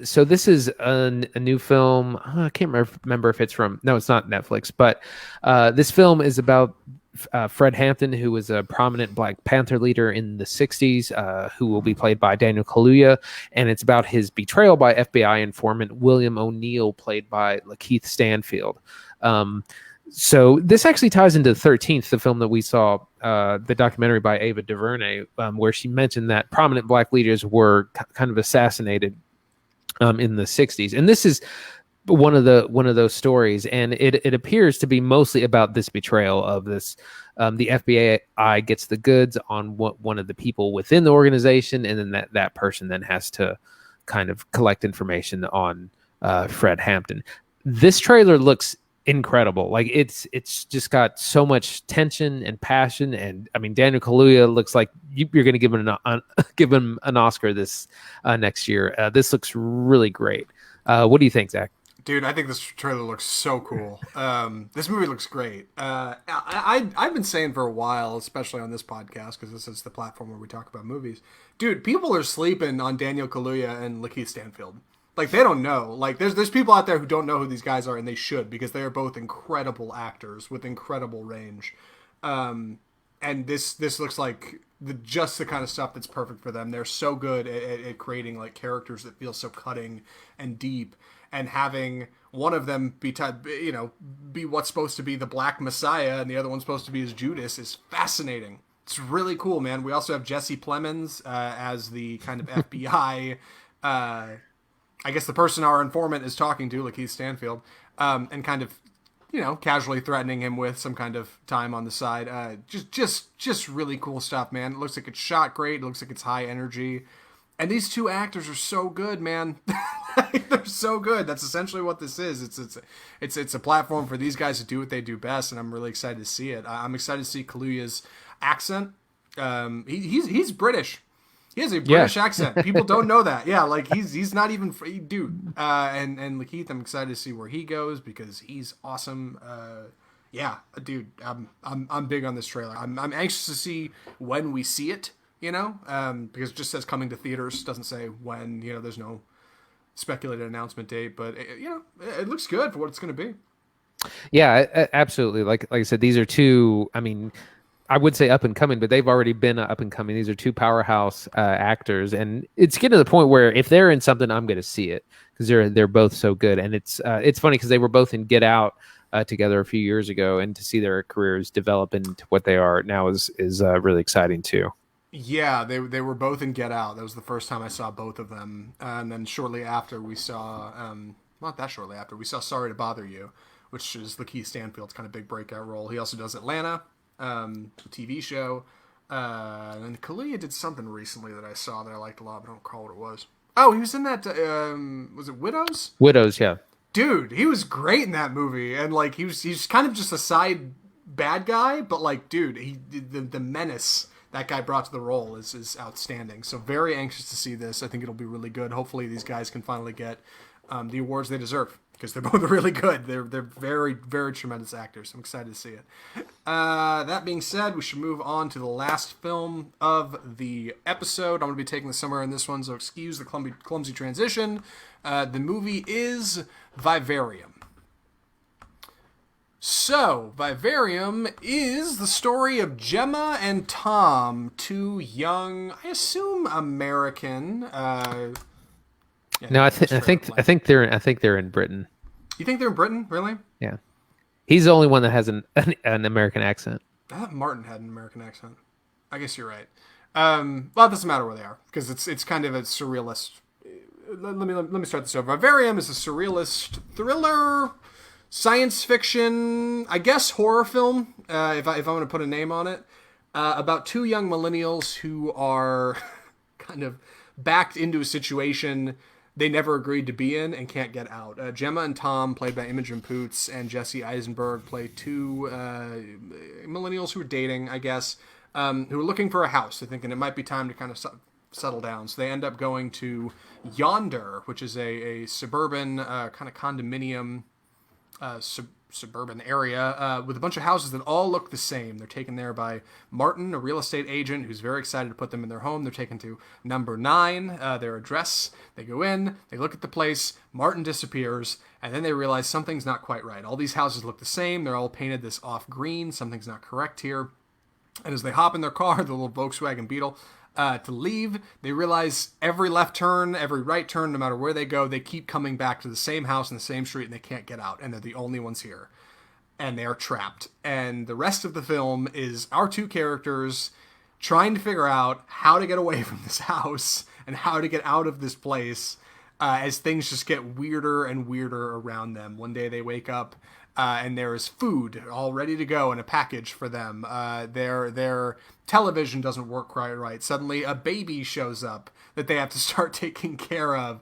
So this is a new film. I can't remember if it's from. No, it's not Netflix. But this film is about Fred Hampton, who was a prominent Black Panther leader in the 60s, who will be played by Daniel Kaluuya. And it's about his betrayal by FBI informant William O'Neill, played by Lakeith Stanfield. So this actually ties into 13th, the film that we saw, the documentary by Ava DuVernay, where she mentioned that prominent Black leaders were kind of assassinated in the 60s. And this is one of those stories, and it appears to be mostly about this betrayal of this. The FBI gets the goods on one of the people within the organization, and then that person then has to kind of collect information on Fred Hampton. This trailer looks incredible. Like it's just got so much tension and passion, and I mean Daniel Kaluuya looks like you're going to give him an Oscar this next year. This looks really great. What do you think, Zach? Dude, I think this trailer looks so cool. This movie looks great. I've been saying for a while, especially on this podcast, because this is the platform where we talk about movies. Dude, people are sleeping on Daniel Kaluuya and Lakeith Stanfield. Like, they don't know. Like, there's people out there who don't know who these guys are, and they should, because they are both incredible actors with incredible range. And this looks like just the kind of stuff that's perfect for them. They're so good at creating, like, characters that feel so cutting and deep. And having one of them be what's supposed to be the Black Messiah and the other one's supposed to be his Judas is fascinating. It's really cool, man. We also have Jesse Plemons as the kind of FBI, I guess the person our informant is talking to, Lakeith Stanfield, and kind of, casually threatening him with some kind of time on the side. Just really cool stuff, man. It looks like it's shot great. It looks like it's high energy. And these two actors are so good, man. They're so good. That's essentially what this is. It's a platform for these guys to do what they do best, and I'm really excited to see it. I'm excited to see Kaluuya's accent. He's British. He has a British accent. People don't know that. Yeah, like he's not even dude. And Lakeith, I'm excited to see where he goes because he's awesome. Yeah, dude, I'm big on this trailer. I'm anxious to see when we see it. Because it just says coming to theaters, doesn't say when. There's no speculated announcement date, but it looks good for what it's going to be. Yeah, absolutely. Like I said, these are two. I mean, I would say up and coming, but they've already been up and coming. These are two powerhouse actors, and it's getting to the point where if they're in something, I'm going to see it because they're both so good. And it's funny because they were both in Get Out together a few years ago, and to see their careers develop into what they are now is really exciting too. Yeah, they were both in Get Out. That was the first time I saw both of them. And then shortly after we saw, not that shortly after, we saw Sorry to Bother You, which is Lakeith Stanfield's kind of big breakout role. He also does Atlanta, the TV show. And then Kaluuya did something recently that I saw that I liked a lot, but I don't recall what it was. Oh, he was in that, was it Widows? Widows, yeah. Dude, he was great in that movie. And like, he's kind of just a side bad guy, but like, dude, the menace that guy brought to the role is outstanding. So very anxious to see this. I think it'll be really good. Hopefully these guys can finally get the awards they deserve because they're both really good. They're very, very tremendous actors. I'm excited to see it. That being said, we should move on to the last film of the episode. I'm going to be taking the somewhere in this one, so excuse the clumsy transition. The movie is Vivarium. So, Vivarium is the story of Gemma and Tom, two young, I assume, American. Yeah, No, I think they're in Britain. You think they're in Britain? Really? Yeah, he's the only one that has an American accent. I thought Martin had an American accent. I guess you're right. Well, it doesn't matter where they are because it's kind of a surrealist. Let me start this over. Vivarium is a surrealist thriller, science fiction, I guess horror film. If I want to put a name on it, about two young millennials who are kind of backed into a situation they never agreed to be in and can't get out. Gemma and Tom, played by Imogen Poots, and Jesse Eisenberg, play two millennials who are dating, I guess, who are looking for a house. They're thinking it might be time to kind of settle down. So they end up going to Yonder, which is a suburban kind of condominium suburban area with a bunch of houses that all look the same. They're taken there by Martin, a real estate agent who's very excited to put them in their home. They're taken to number 9, their address. They go in, they look at the place, Martin disappears, and then they realize something's not quite right. All these houses look the same. They're all painted this off green. Something's not correct here. And as they hop in their car, the little Volkswagen Beetle, to leave, they realize every left turn, every right turn, no matter where they go, they keep coming back to the same house in the same street, and they can't get out, and they're the only ones here. And they are trapped. And the rest of the film is our two characters trying to figure out how to get away from this house and how to get out of this place as things just get weirder and weirder around them. One day they wake up and there is food all ready to go in a package for them. Their television doesn't work quite right. Suddenly a baby shows up that they have to start taking care of.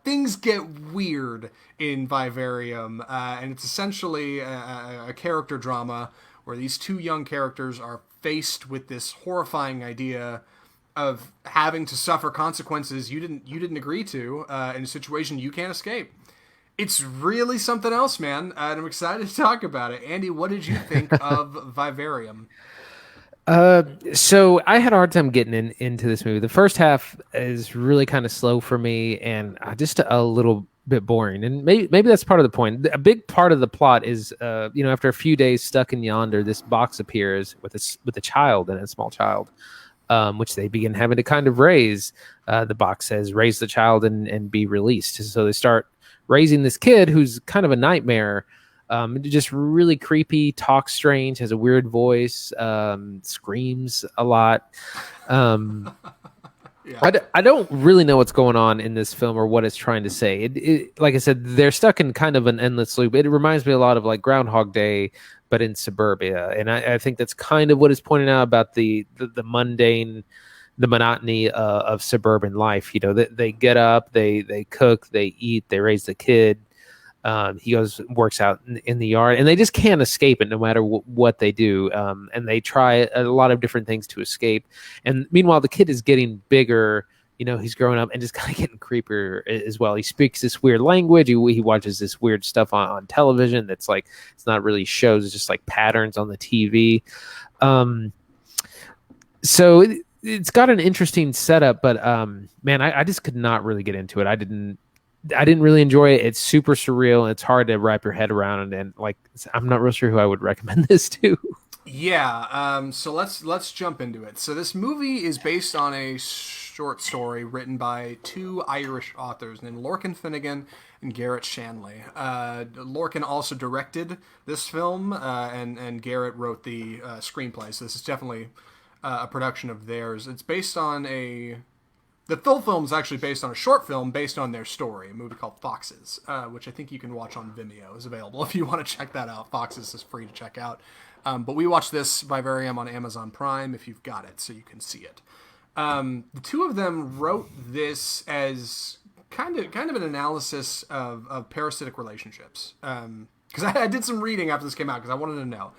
Things get weird in Vivarium, and it's essentially a character drama where these two young characters are faced with this horrifying idea of having to suffer consequences you didn't agree to in a situation you can't escape. It's really something else, man, and I'm excited to talk about it. Andy, what did you think of Vivarium? So I had a hard time getting into this movie. The first half is really kind of slow for me and just a little bit boring. And maybe that's part of the point. A big part of the plot is, after a few days stuck in Yonder, this box appears with a child and a small child, which they begin having to kind of raise. The box says, raise the child and be released. So they start raising this kid who's kind of a nightmare. Just really creepy, talks strange, has a weird voice, screams a lot. Yeah. I don't really know what's going on in this film or what it's trying to say. It like I said, they're stuck in kind of an endless loop. It reminds me a lot of like Groundhog Day, but in suburbia. And I think that's kind of what it's pointing out about the mundane, the monotony of suburban life. They get up, they cook, they eat, they raise the kid. He goes, works out in the yard, and they just can't escape it no matter what they do. And they try a lot of different things to escape. And meanwhile, the kid is getting bigger. He's growing up and just kind of getting creepier as well. He speaks this weird language. He watches this weird stuff on television that's like, it's not really shows, it's just like patterns on the TV. So it's got an interesting setup, but man, I just could not really get into it. I didn't really enjoy it. It's super surreal and it's hard to wrap your head around. And like, I'm not real sure who I would recommend this to. Yeah. So let's jump into it. So this movie is based on a short story written by two Irish authors named Lorcan Finnegan and Garrett Shanley. Lorcan also directed this film, and Garrett wrote the screenplay. So this is definitely a production of theirs. It's based on the full film is actually based on a short film based on their story, a movie called Foxes, which I think you can watch on Vimeo. Is available if you want to check that out. Foxes is free to check out. But we watched this Vivarium on Amazon Prime if you've got it, so you can see it. The two of them wrote this as kind of an analysis of parasitic relationships. Because I did some reading after this came out because I wanted to know.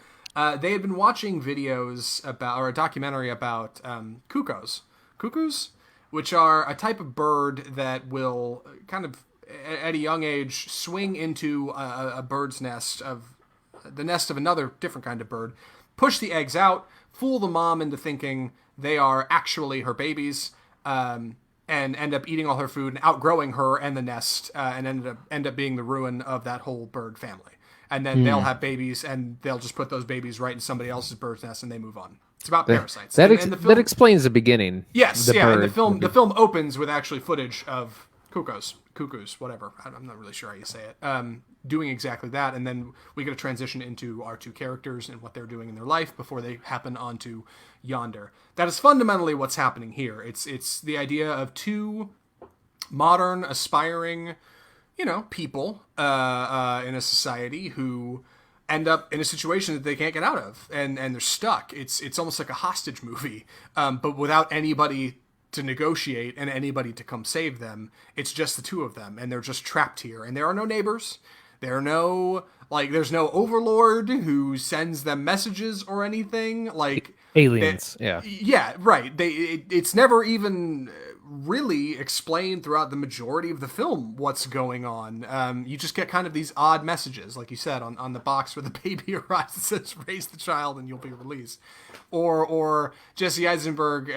They had been watching videos or a documentary about cuckoos, which are a type of bird that will kind of at a young age, swing into a bird's nest of the nest of another different kind of bird, push the eggs out, fool the mom into thinking they are actually her babies, and end up eating all her food and outgrowing her and the nest, and end up being the ruin of that whole bird family. And then they'll have babies, and they'll just put those babies right in somebody else's bird's nest, and they move on. It's about parasites. That, And the film, that explains the beginning. yes, the yeah. bird. And the film opens with actually footage of cuckoos, whatever. I'm not really sure how you say it. Doing exactly that, and then we get a transition into our two characters and what they're doing in their life before they happen onto yonder. That is fundamentally what's happening here. It's the idea of two modern, aspiring, people in a society who end up in a situation that they can't get out of, and they're stuck. It's almost like a hostage movie, but without anybody to negotiate and anybody to come save them. It's just the two of them, and they're just trapped here. And there are no neighbors. There's no overlord who sends them messages or anything. Like aliens, yeah. Yeah, right. It's never even really explained throughout the majority of the film what's going on. You just get kind of these odd messages, like you said, on the box where the baby arrives. It says, raise the child and you'll be released. Or Jesse Eisenberg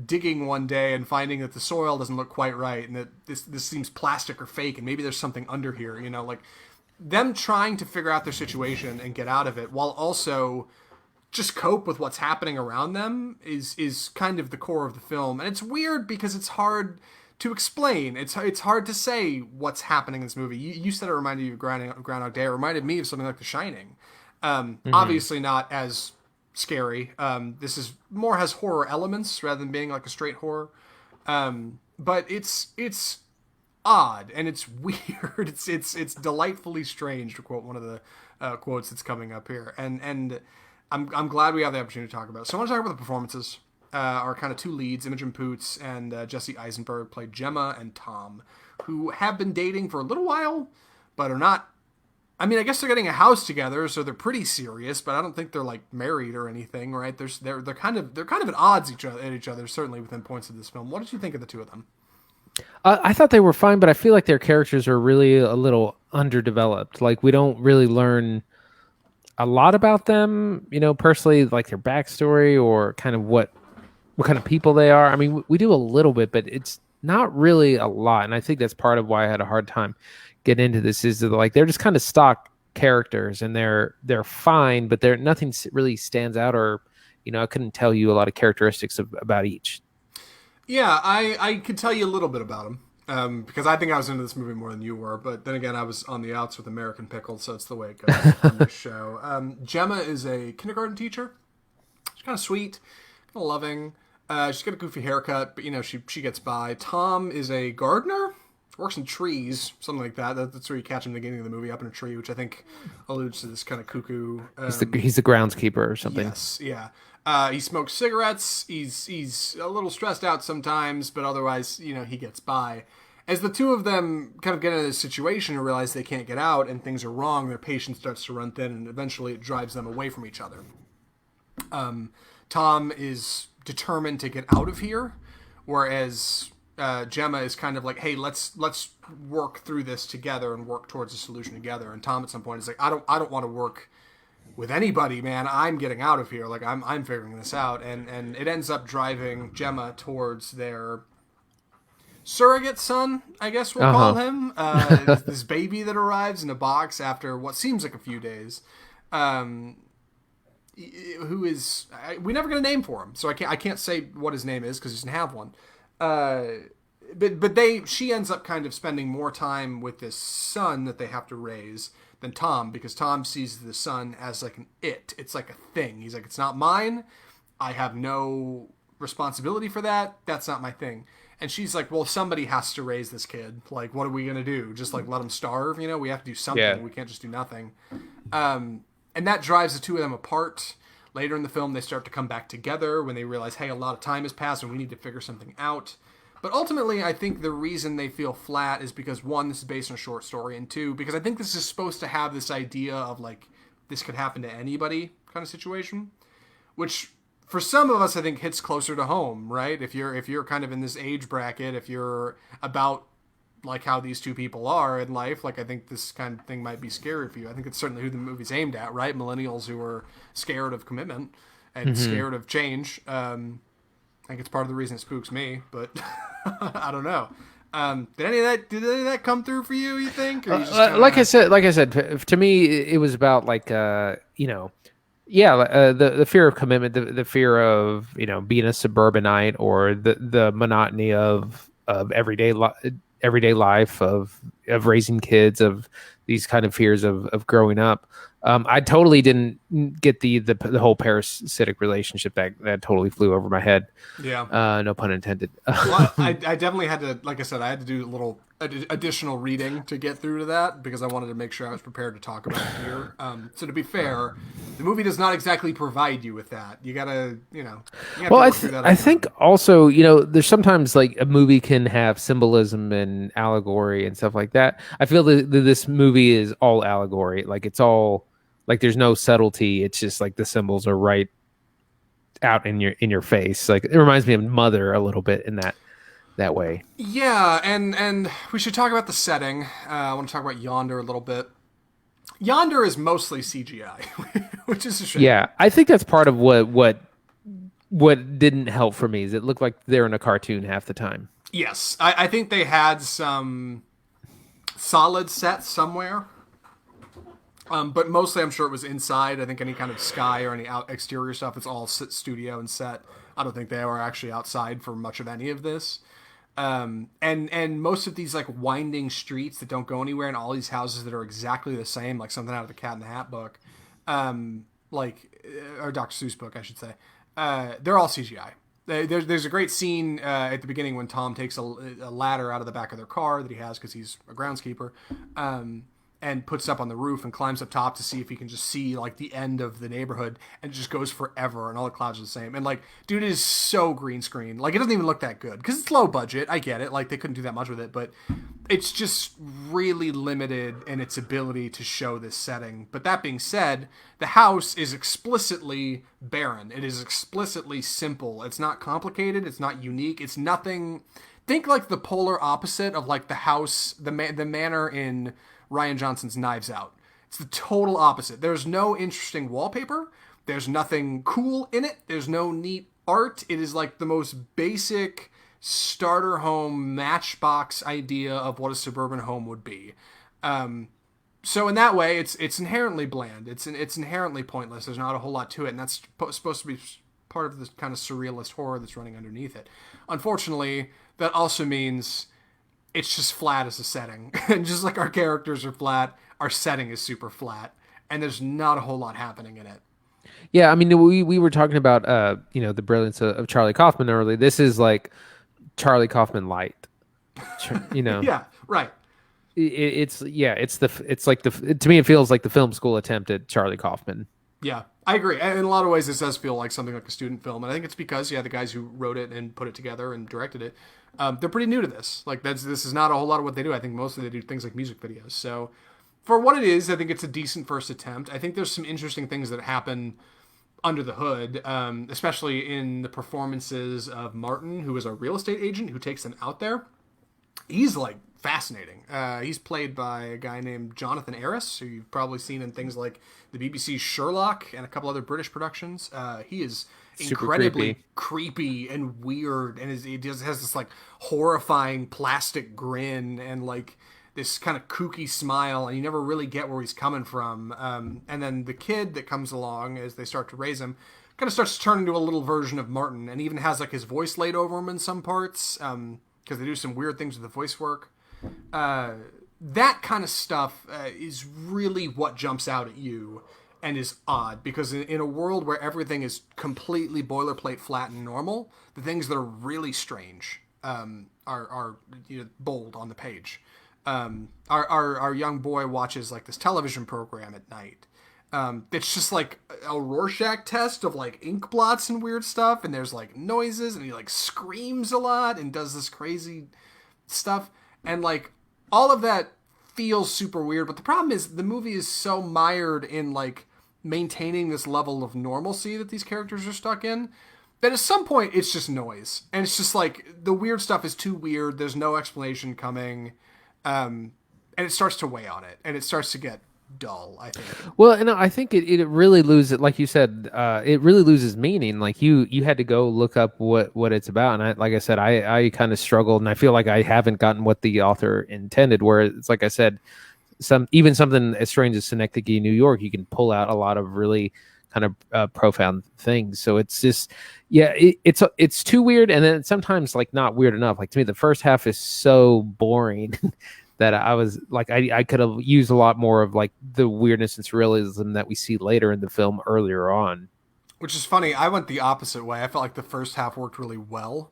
digging one day and finding that the soil doesn't look quite right, and that this seems plastic or fake, and maybe there's something under here, like them trying to figure out their situation and get out of it while also just cope with what's happening around them is kind of the core of the film. And it's weird because it's hard to explain. It's hard to say what's happening in this movie. You said it reminded you of Groundhog Day. It reminded me of something like The Shining. Obviously not as scary. This is more has horror elements rather than being like a straight horror. But it's odd and it's weird. It's delightfully strange, to quote one of the quotes that's coming up here. And I'm glad we have the opportunity to talk about it. So I want to talk about the performances. Our kind of two leads, Imogen Poots and Jesse Eisenberg, played Gemma and Tom, who have been dating for a little while, but are not. I mean, I guess they're getting a house together, so they're pretty serious. But I don't think they're like married or anything, right? They're kind of at odds at each other, certainly within points of this film. What did you think of the two of them? I thought they were fine, but I feel like their characters are really a little underdeveloped. Like, we don't really learn a lot about them, personally, like their backstory or kind of what kind of people they are. I mean, we do a little bit, but it's not really a lot. And I think that's part of why I had a hard time getting into this, is that, like, they're just kind of stock characters, and they're fine, but nothing really stands out, or, I couldn't tell you a lot of characteristics about each. Yeah, I could tell you a little bit about them. Because I think I was into this movie more than you were, but then again, I was on the outs with American Pickle, so it's the way it goes on this show. Gemma is a kindergarten teacher. She's kind of sweet, kind of loving. She's got a goofy haircut, but she gets by. Tom is a gardener, works in trees, something like that. That's where you catch him in the beginning of the movie, up in a tree, which I think alludes to this kind of cuckoo. He's the groundskeeper or something. Yes, yeah. He smokes cigarettes. He's a little stressed out sometimes, but otherwise, he gets by. As the two of them kind of get into this situation and realize they can't get out and things are wrong, their patience starts to run thin, and eventually it drives them away from each other. Tom is determined to get out of here, whereas Gemma is kind of like, hey, let's work through this together and work towards a solution together. And Tom at some point is like, I don't want to work with anybody, man. I'm getting out of here. Like, I'm figuring this out. And it ends up driving Gemma towards their surrogate son, I guess we'll call him. This baby that arrives in a box after what seems like a few days. Who is, we never get a name for him, so I can't say what his name is because he doesn't have one. But she ends up kind of spending more time with this son that they have to raise than Tom, because Tom sees the son as like it's like a thing. He's like, it's not mine. I have no responsibility for that. That's not my thing. And she's like, well, somebody has to raise this kid. Like, what are we going to do? Just like let him starve? We have to do something. Yeah. We can't just do nothing. And that drives the two of them apart. Later in the film, they start to come back together when they realize, hey, a lot of time has passed and we need to figure something out. But ultimately, I think the reason they feel flat is because, one, this is based on a short story, and two, because I think this is supposed to have this idea of, like, this could happen to anybody kind of situation, which for some of us, I think, hits closer to home, right? If you're kind of in this age bracket, if you're about like how these two people are in life, like I think this kind of thing might be scary for you. I think it's certainly who the movie's aimed at, right? Millennials who are scared of commitment and Hmm. scared of change. I think it's part of the reason it spooks me, but I don't know. Did any of that come through for you? You think, or you just kind Like I of said, to me, it was about like yeah, the fear of commitment, the fear of being a suburbanite, or the monotony of everyday life of raising kids, of these kind of fears of growing up. I totally didn't get the whole parasitic relationship that totally flew over my head. yeah? No pun intended. Well, I definitely had to, like I said, I had to do a little additional reading to get through to that because I wanted to make sure I was prepared to talk about it here. So to be fair, the movie does not exactly provide you with that. You gotta, you have Well, to work through that on I your think own. also, there's sometimes like a movie can have symbolism and allegory and stuff like that. I feel that this movie is all allegory. Like it's all like there's no subtlety. It's just like the symbols are right out in your face. Like it reminds me of Mother a little bit in that way. Yeah, and we should talk about the setting. I want to talk about Yonder a little bit. Yonder is mostly CGI, which is a shame. Yeah, I think that's part of what didn't help for me is it looked like they're in a cartoon half the time. Yes, I think they had some solid sets somewhere. But mostly, I'm sure it was inside. I think any kind of sky or any out exterior stuff, it's all studio and set. I don't think they were actually outside for much of any of this. And most of these like winding streets that don't go anywhere, and all these houses that are exactly the same, like something out of the Cat in the Hat book, or Dr. Seuss book, I should say. They're all CGI. There's a great scene at the beginning when Tom takes a ladder out of the back of their car that he has because he's a groundskeeper, and puts up on the roof and climbs up top to see if he can just see like the end of the neighborhood, and it just goes forever and all the clouds are the same. And like, dude, it is so green screen. Like, it doesn't even look that good because it's low budget. I get it. Like, they couldn't do that much with it, but it's just really limited in its ability to show this setting. But that being said, the house is explicitly barren. It is explicitly simple. It's not complicated. It's not unique. It's nothing. Think like the polar opposite of like the house, the manor in Ryan Johnson's Knives Out. It's the total opposite. There's no interesting wallpaper. There's nothing cool in it. There's no neat art. It is like the most basic starter home matchbox idea of what a suburban home would be. So in that way, it's inherently bland. It's inherently pointless. There's not a whole lot to it, and that's supposed to be part of this kind of surrealist horror that's running underneath it. Unfortunately, that also means it's just flat as a setting. And just like our characters are flat, our setting is super flat. And there's not a whole lot happening in it. Yeah, I mean, we were talking about the brilliance of Charlie Kaufman early. This is like Charlie Kaufman light. You know, Yeah, right. it's like to me it feels like the film school attempt at Charlie Kaufman. Yeah, I agree. And in a lot of ways, this does feel like something like a student film. And I think it's because, yeah, the guys who wrote it and put it together and directed it, they're pretty new to this. Like, this is not a whole lot of what they do. I think mostly they do things like music videos. So for what it is, I think it's a decent first attempt. I think there's some interesting things that happen under the hood, especially in the performances of Martin, who is a real estate agent who takes them out there. He's like fascinating. He's played by a guy named Jonathan Arris, who you've probably seen in things like the BBC's Sherlock and a couple other British productions. He is Super incredibly creepy and weird, and he has this like horrifying plastic grin and like this kind of kooky smile, and you never really get where he's coming from. And then the kid that comes along as they start to raise him kind of starts to turn into a little version of Martin, and even has like his voice laid over him in some parts because they do some weird things with the voice work. That kind of stuff is really what jumps out at you and is odd, because in a world where everything is completely boilerplate, flat, and normal, the things that are really strange are bold on the page. Our young boy watches like this television program at night. It's just like a Rorschach test of like ink blots and weird stuff, and there's like noises, and he like screams a lot and does this crazy stuff, and like all of that feels super weird. But the problem is the movie is so mired in like maintaining this level of normalcy that these characters are stuck in, that at some point it's just noise, and it's just like the weird stuff is too weird. There's no explanation coming. And it starts to weigh on it, and it starts to get dull, I think. Well, and I think it really loses, like you said, it really loses meaning. Like you had to go look up what it's about, and like I said, I kind of struggled, and I feel like I haven't gotten what the author intended. Where it's like I said, even something as strange as Synecdoche, New York, you can pull out a lot of really kind of profound things. So it's just, yeah, it's too weird, and then sometimes like not weird enough. Like to me, the first half is so boring that I was like, I could have used a lot more of like the weirdness and surrealism that we see later in the film earlier on. Which is funny. I went the opposite way. I felt like the first half worked really well,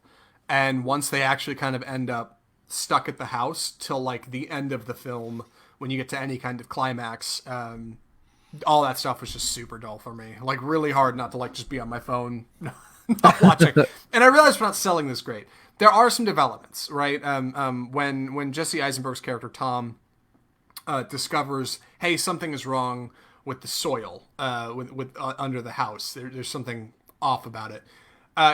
and once they actually kind of end up stuck at the house till like the end of the film, when you get to any kind of climax, all that stuff was just super dull for me. Like really hard not to like just be on my phone, not watching. And I realized we're not selling this great. There are some developments, right? When Jesse Eisenberg's character Tom discovers, hey, something is wrong with the soil with under the house. There's something off about it.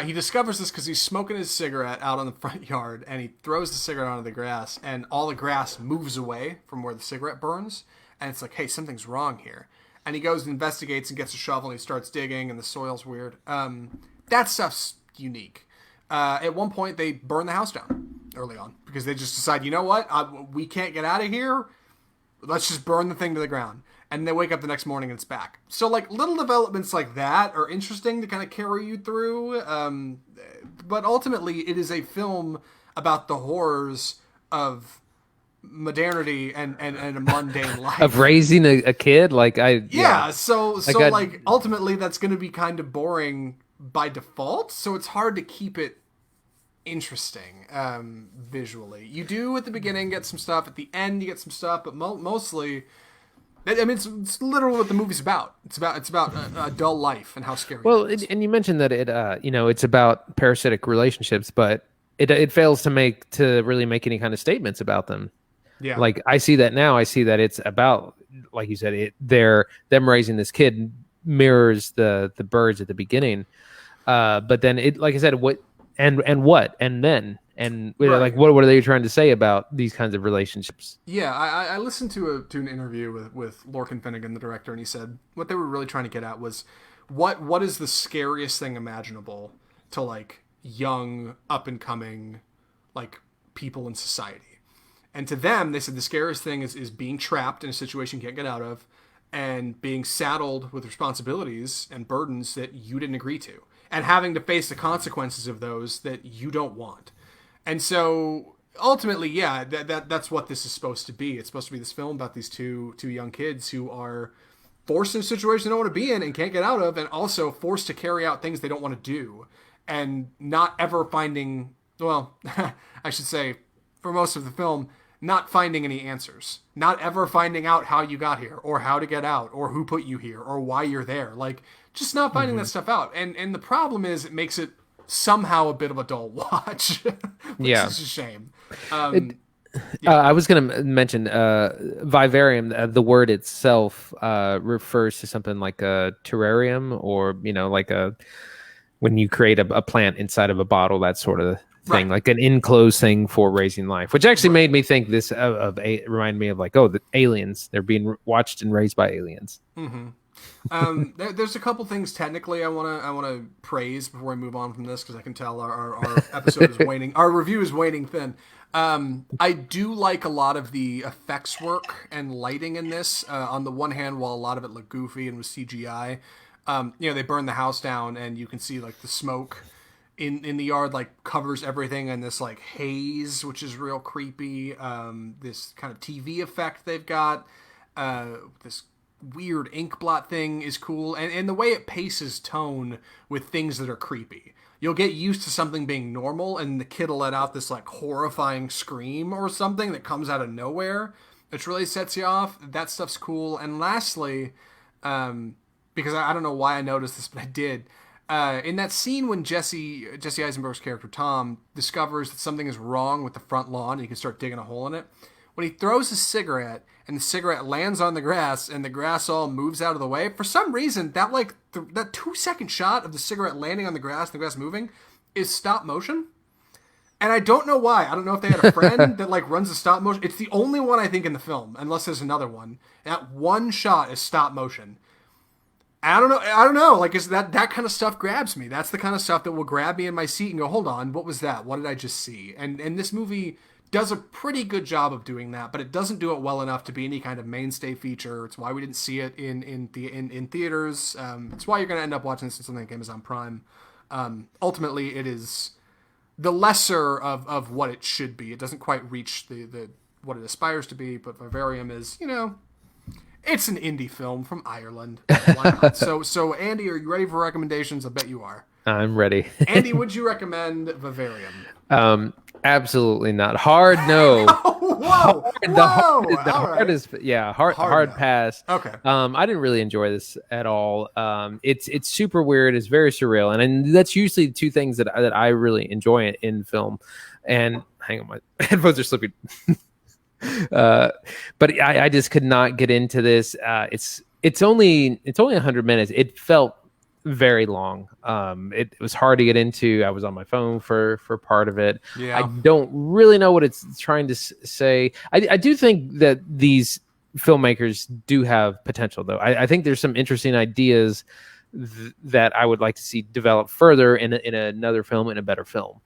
He discovers this because he's smoking his cigarette out on the front yard, and he throws the cigarette onto the grass, and all the grass moves away from where the cigarette burns, and it's like, hey, something's wrong here. And he goes and investigates and gets a shovel, and he starts digging, and the soil's weird. That stuff's unique. At one point, they burn the house down early on because they just decide, you know what, we can't get out of here. Let's just burn the thing to the ground. And they wake up the next morning and it's back. So, like, little developments like that are interesting to kind of carry you through. But ultimately, it is a film about the horrors of modernity and a mundane life. Of raising a kid, like so ultimately that's going to be kind of boring by default, so it's hard to keep it interesting visually. You do at the beginning get some stuff, at the end you get some stuff, but mostly, I mean, it's literally what the movie's about. It's about a dull life and how scary. Well, it is. and you mentioned that it's about parasitic relationships, but it fails to really make any kind of statements about them. Yeah. Like I see that now. I see that it's about, like you said, them raising this kid mirrors the birds at the beginning. But then it, like I said, what and then Right. like what are they trying to say about these kinds of relationships? Yeah, I listened to an interview with Lorcan Finnegan, the director, and he said what they were really trying to get at was what is the scariest thing imaginable to like young up and coming like people in society. And to them, they said the scariest thing is being trapped in a situation you can't get out of and being saddled with responsibilities and burdens that you didn't agree to and having to face the consequences of those that you don't want. And so ultimately, yeah, that's what this is supposed to be. It's supposed to be this film about these two young kids who are forced in a situation they don't want to be in and can't get out of, and also forced to carry out things they don't want to do and not ever finding, well, I should say, for most of the film, not finding any answers, not ever finding out how you got here or how to get out or who put you here or why you're there. Like, just not finding that stuff out. And the problem is it makes it somehow a bit of a dull watch, which is a shame. I was going to mention Vivarium. The word itself refers to something like a terrarium, or like when you create a plant inside of a bottle, that sort of thing, like an enclosed thing for raising life. Which actually made me think this remind me of like, the aliens. They're being watched and raised by aliens. Mm-hmm. There's a couple things technically I want to praise before I move on from this, because I can tell our episode is waning. Our review is waning thin. I do like a lot of the effects work and lighting in this. On the one hand, while a lot of it looked goofy and was CGI, they burn the house down and you can see like the smoke in the yard like covers everything in this like haze, which is real creepy. This kind of TV effect they've got, this weird ink blot thing is cool, and the way it paces tone with things that are creepy. You'll get used to something being normal and the kid will let out this like horrifying scream or something that comes out of nowhere, which really sets you off. That stuff's cool. And lastly, because I don't know why I noticed this, but I did, in that scene when Jesse Eisenberg's character Tom discovers that something is wrong with the front lawn and he can start digging a hole in it, when he throws his cigarette and the cigarette lands on the grass and the grass all moves out of the way, for some reason, that that 2-second shot of the cigarette landing on the grass and the grass moving is stop motion. And I don't know why. I don't know if they had a friend that like runs the stop motion. It's the only one I think in the film, unless there's another one. That one shot is stop motion. I don't know. I don't know. Like, is that kind of stuff grabs me? That's the kind of stuff that will grab me in my seat and go, "Hold on, what was that? What did I just see?" And this movie does a pretty good job of doing that, but it doesn't do it well enough to be any kind of mainstay feature. It's why we didn't see it in theaters. It's why you're going to end up watching this on something like Amazon Prime. Ultimately, it is the lesser of what it should be. It doesn't quite reach the what it aspires to be, but Vivarium is, it's an indie film from Ireland. Why not? So Andy, are you ready for recommendations? I bet you are. I'm ready. Andy, would you recommend Vivarium? Absolutely not. Hard no. Whoa! Hard pass. Okay. I didn't really enjoy this at all. It's super weird. It's very surreal, and that's usually the two things that I really enjoy in film. And hang on, my headphones are slipping. But I just could not get into this. It's only 100 minutes. It felt very long. It was hard to get into. I was on my phone for part of it. Yeah. I don't really know what it's trying to say. I do think that these filmmakers do have potential, though. I think there's some interesting ideas that I would like to see develop further in another film, in a better film.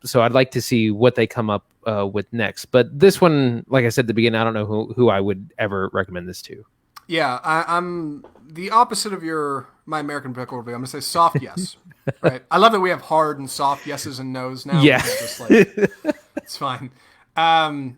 So I'd like to see what they come up with next. But this one, like I said at the beginning, I don't know who I would ever recommend this to. Yeah, I'm the opposite of my American Pickle review. I'm gonna say soft yes. Right. I love that we have hard and soft yeses and nos now. Yeah, just like, it's fine. Man,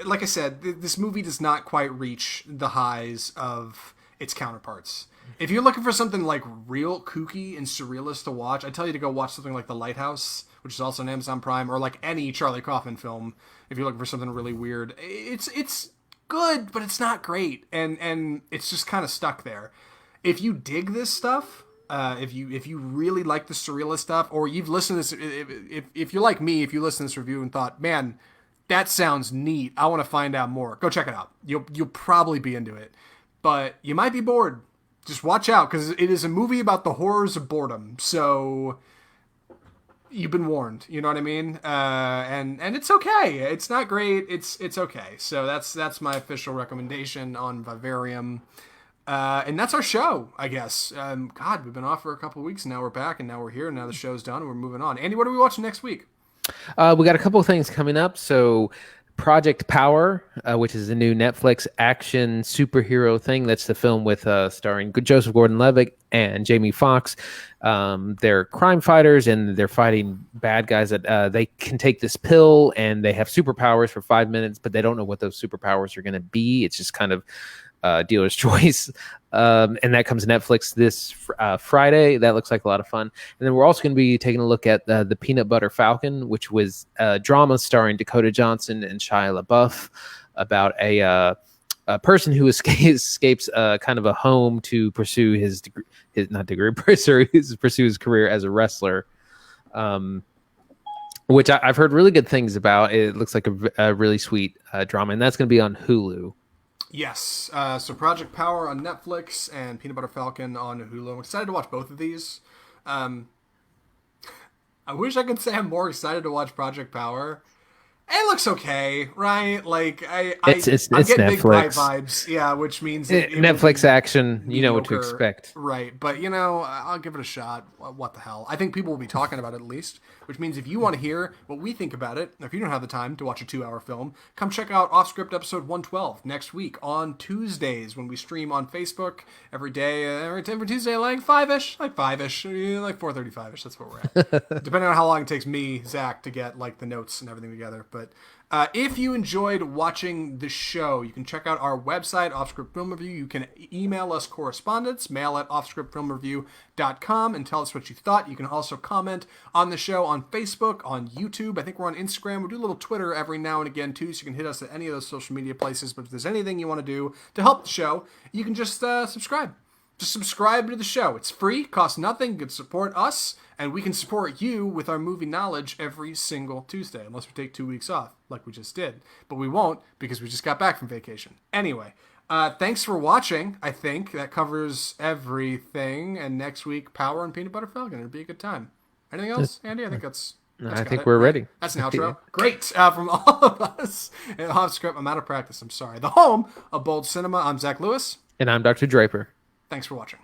like I said, this movie does not quite reach the highs of its counterparts. If you're looking for something like real kooky and surrealist to watch, I tell you to go watch something like The Lighthouse, which is also on Amazon Prime, or like any Charlie Kaufman film. If you're looking for something really weird, it's good, but it's not great, and it's just kind of stuck there. If you dig this stuff, if you really like the surrealist stuff, or you've listened to this, if you're like me, if you listen to this review and thought, man, that sounds neat, I want to find out more, go check it out. You'll probably be into it, but you might be bored. Just watch out, because it is a movie about the horrors of boredom. So you've been warned. You know what I mean? And it's okay. It's not great. It's okay. So that's my official recommendation on Vivarium. And that's our show, I guess. God, we've been off for a couple of weeks, and now we're back, and now we're here, and now the show's done, and we're moving on. Andy, what are we watching next week? We got a couple of things coming up. So Project Power, which is a new Netflix action superhero thing. That's the film with starring Joseph Gordon-Levitt and Jamie Foxx. They're crime fighters, and they're fighting bad guys that they can take this pill, and they have superpowers for 5 minutes, but they don't know what those superpowers are going to be. It's just kind of dealer's choice. And that comes to Netflix this Friday. That looks like a lot of fun. And then we're also going to be taking a look at the Peanut Butter Falcon, which was a drama starring Dakota Johnson and Shia LaBeouf about a person who escapes kind of a home to pursue pursue his career as a wrestler. Which I've heard really good things about. It looks like a really sweet drama, and that's going to be on Hulu. Yes. So Project Power on Netflix and Peanut Butter Falcon on Hulu. I'm excited to watch both of these. I wish I could say I'm more excited to watch Project Power. It looks okay, right? Like I'm getting Netflix. Big Pie vibes, yeah, which means Netflix action. You know what to expect, right? But I'll give it a shot. What the hell? I think people will be talking about it at least, which means if you want to hear what we think about it, if you don't have the time to watch a 2-hour film, come check out Off Script episode 112 next week on Tuesdays when we stream on Facebook every day, every Tuesday, like 5-ish, like 4:35-ish. That's where we're at, depending on how long it takes me, Zach, to get like the notes and everything together. But if you enjoyed watching the show, you can check out our website, Offscript Film Review. You can email us correspondence, mail at offscriptfilmreview.com, and tell us what you thought. You can also comment on the show on Facebook, on YouTube. I think we're on Instagram. We do a little Twitter every now and again, too, so you can hit us at any of those social media places. But if there's anything you want to do to help the show, you can just subscribe. Just subscribe to the show. It's free, costs nothing. You can support us, and we can support you with our movie knowledge every single Tuesday, unless we take 2 weeks off, like we just did. But we won't, because we just got back from vacation. Anyway, thanks for watching. I think that covers everything. And next week, Power and Peanut Butter Falcon. It'll be a good time. Anything else, Andy? I think that's I got think it, we're right? ready. That's an outro. Great. From all of us at Off Script, I'm out of practice. I'm sorry. The home of Bold Cinema. I'm Zach Lewis. And I'm Dr. Draper. Thanks for watching.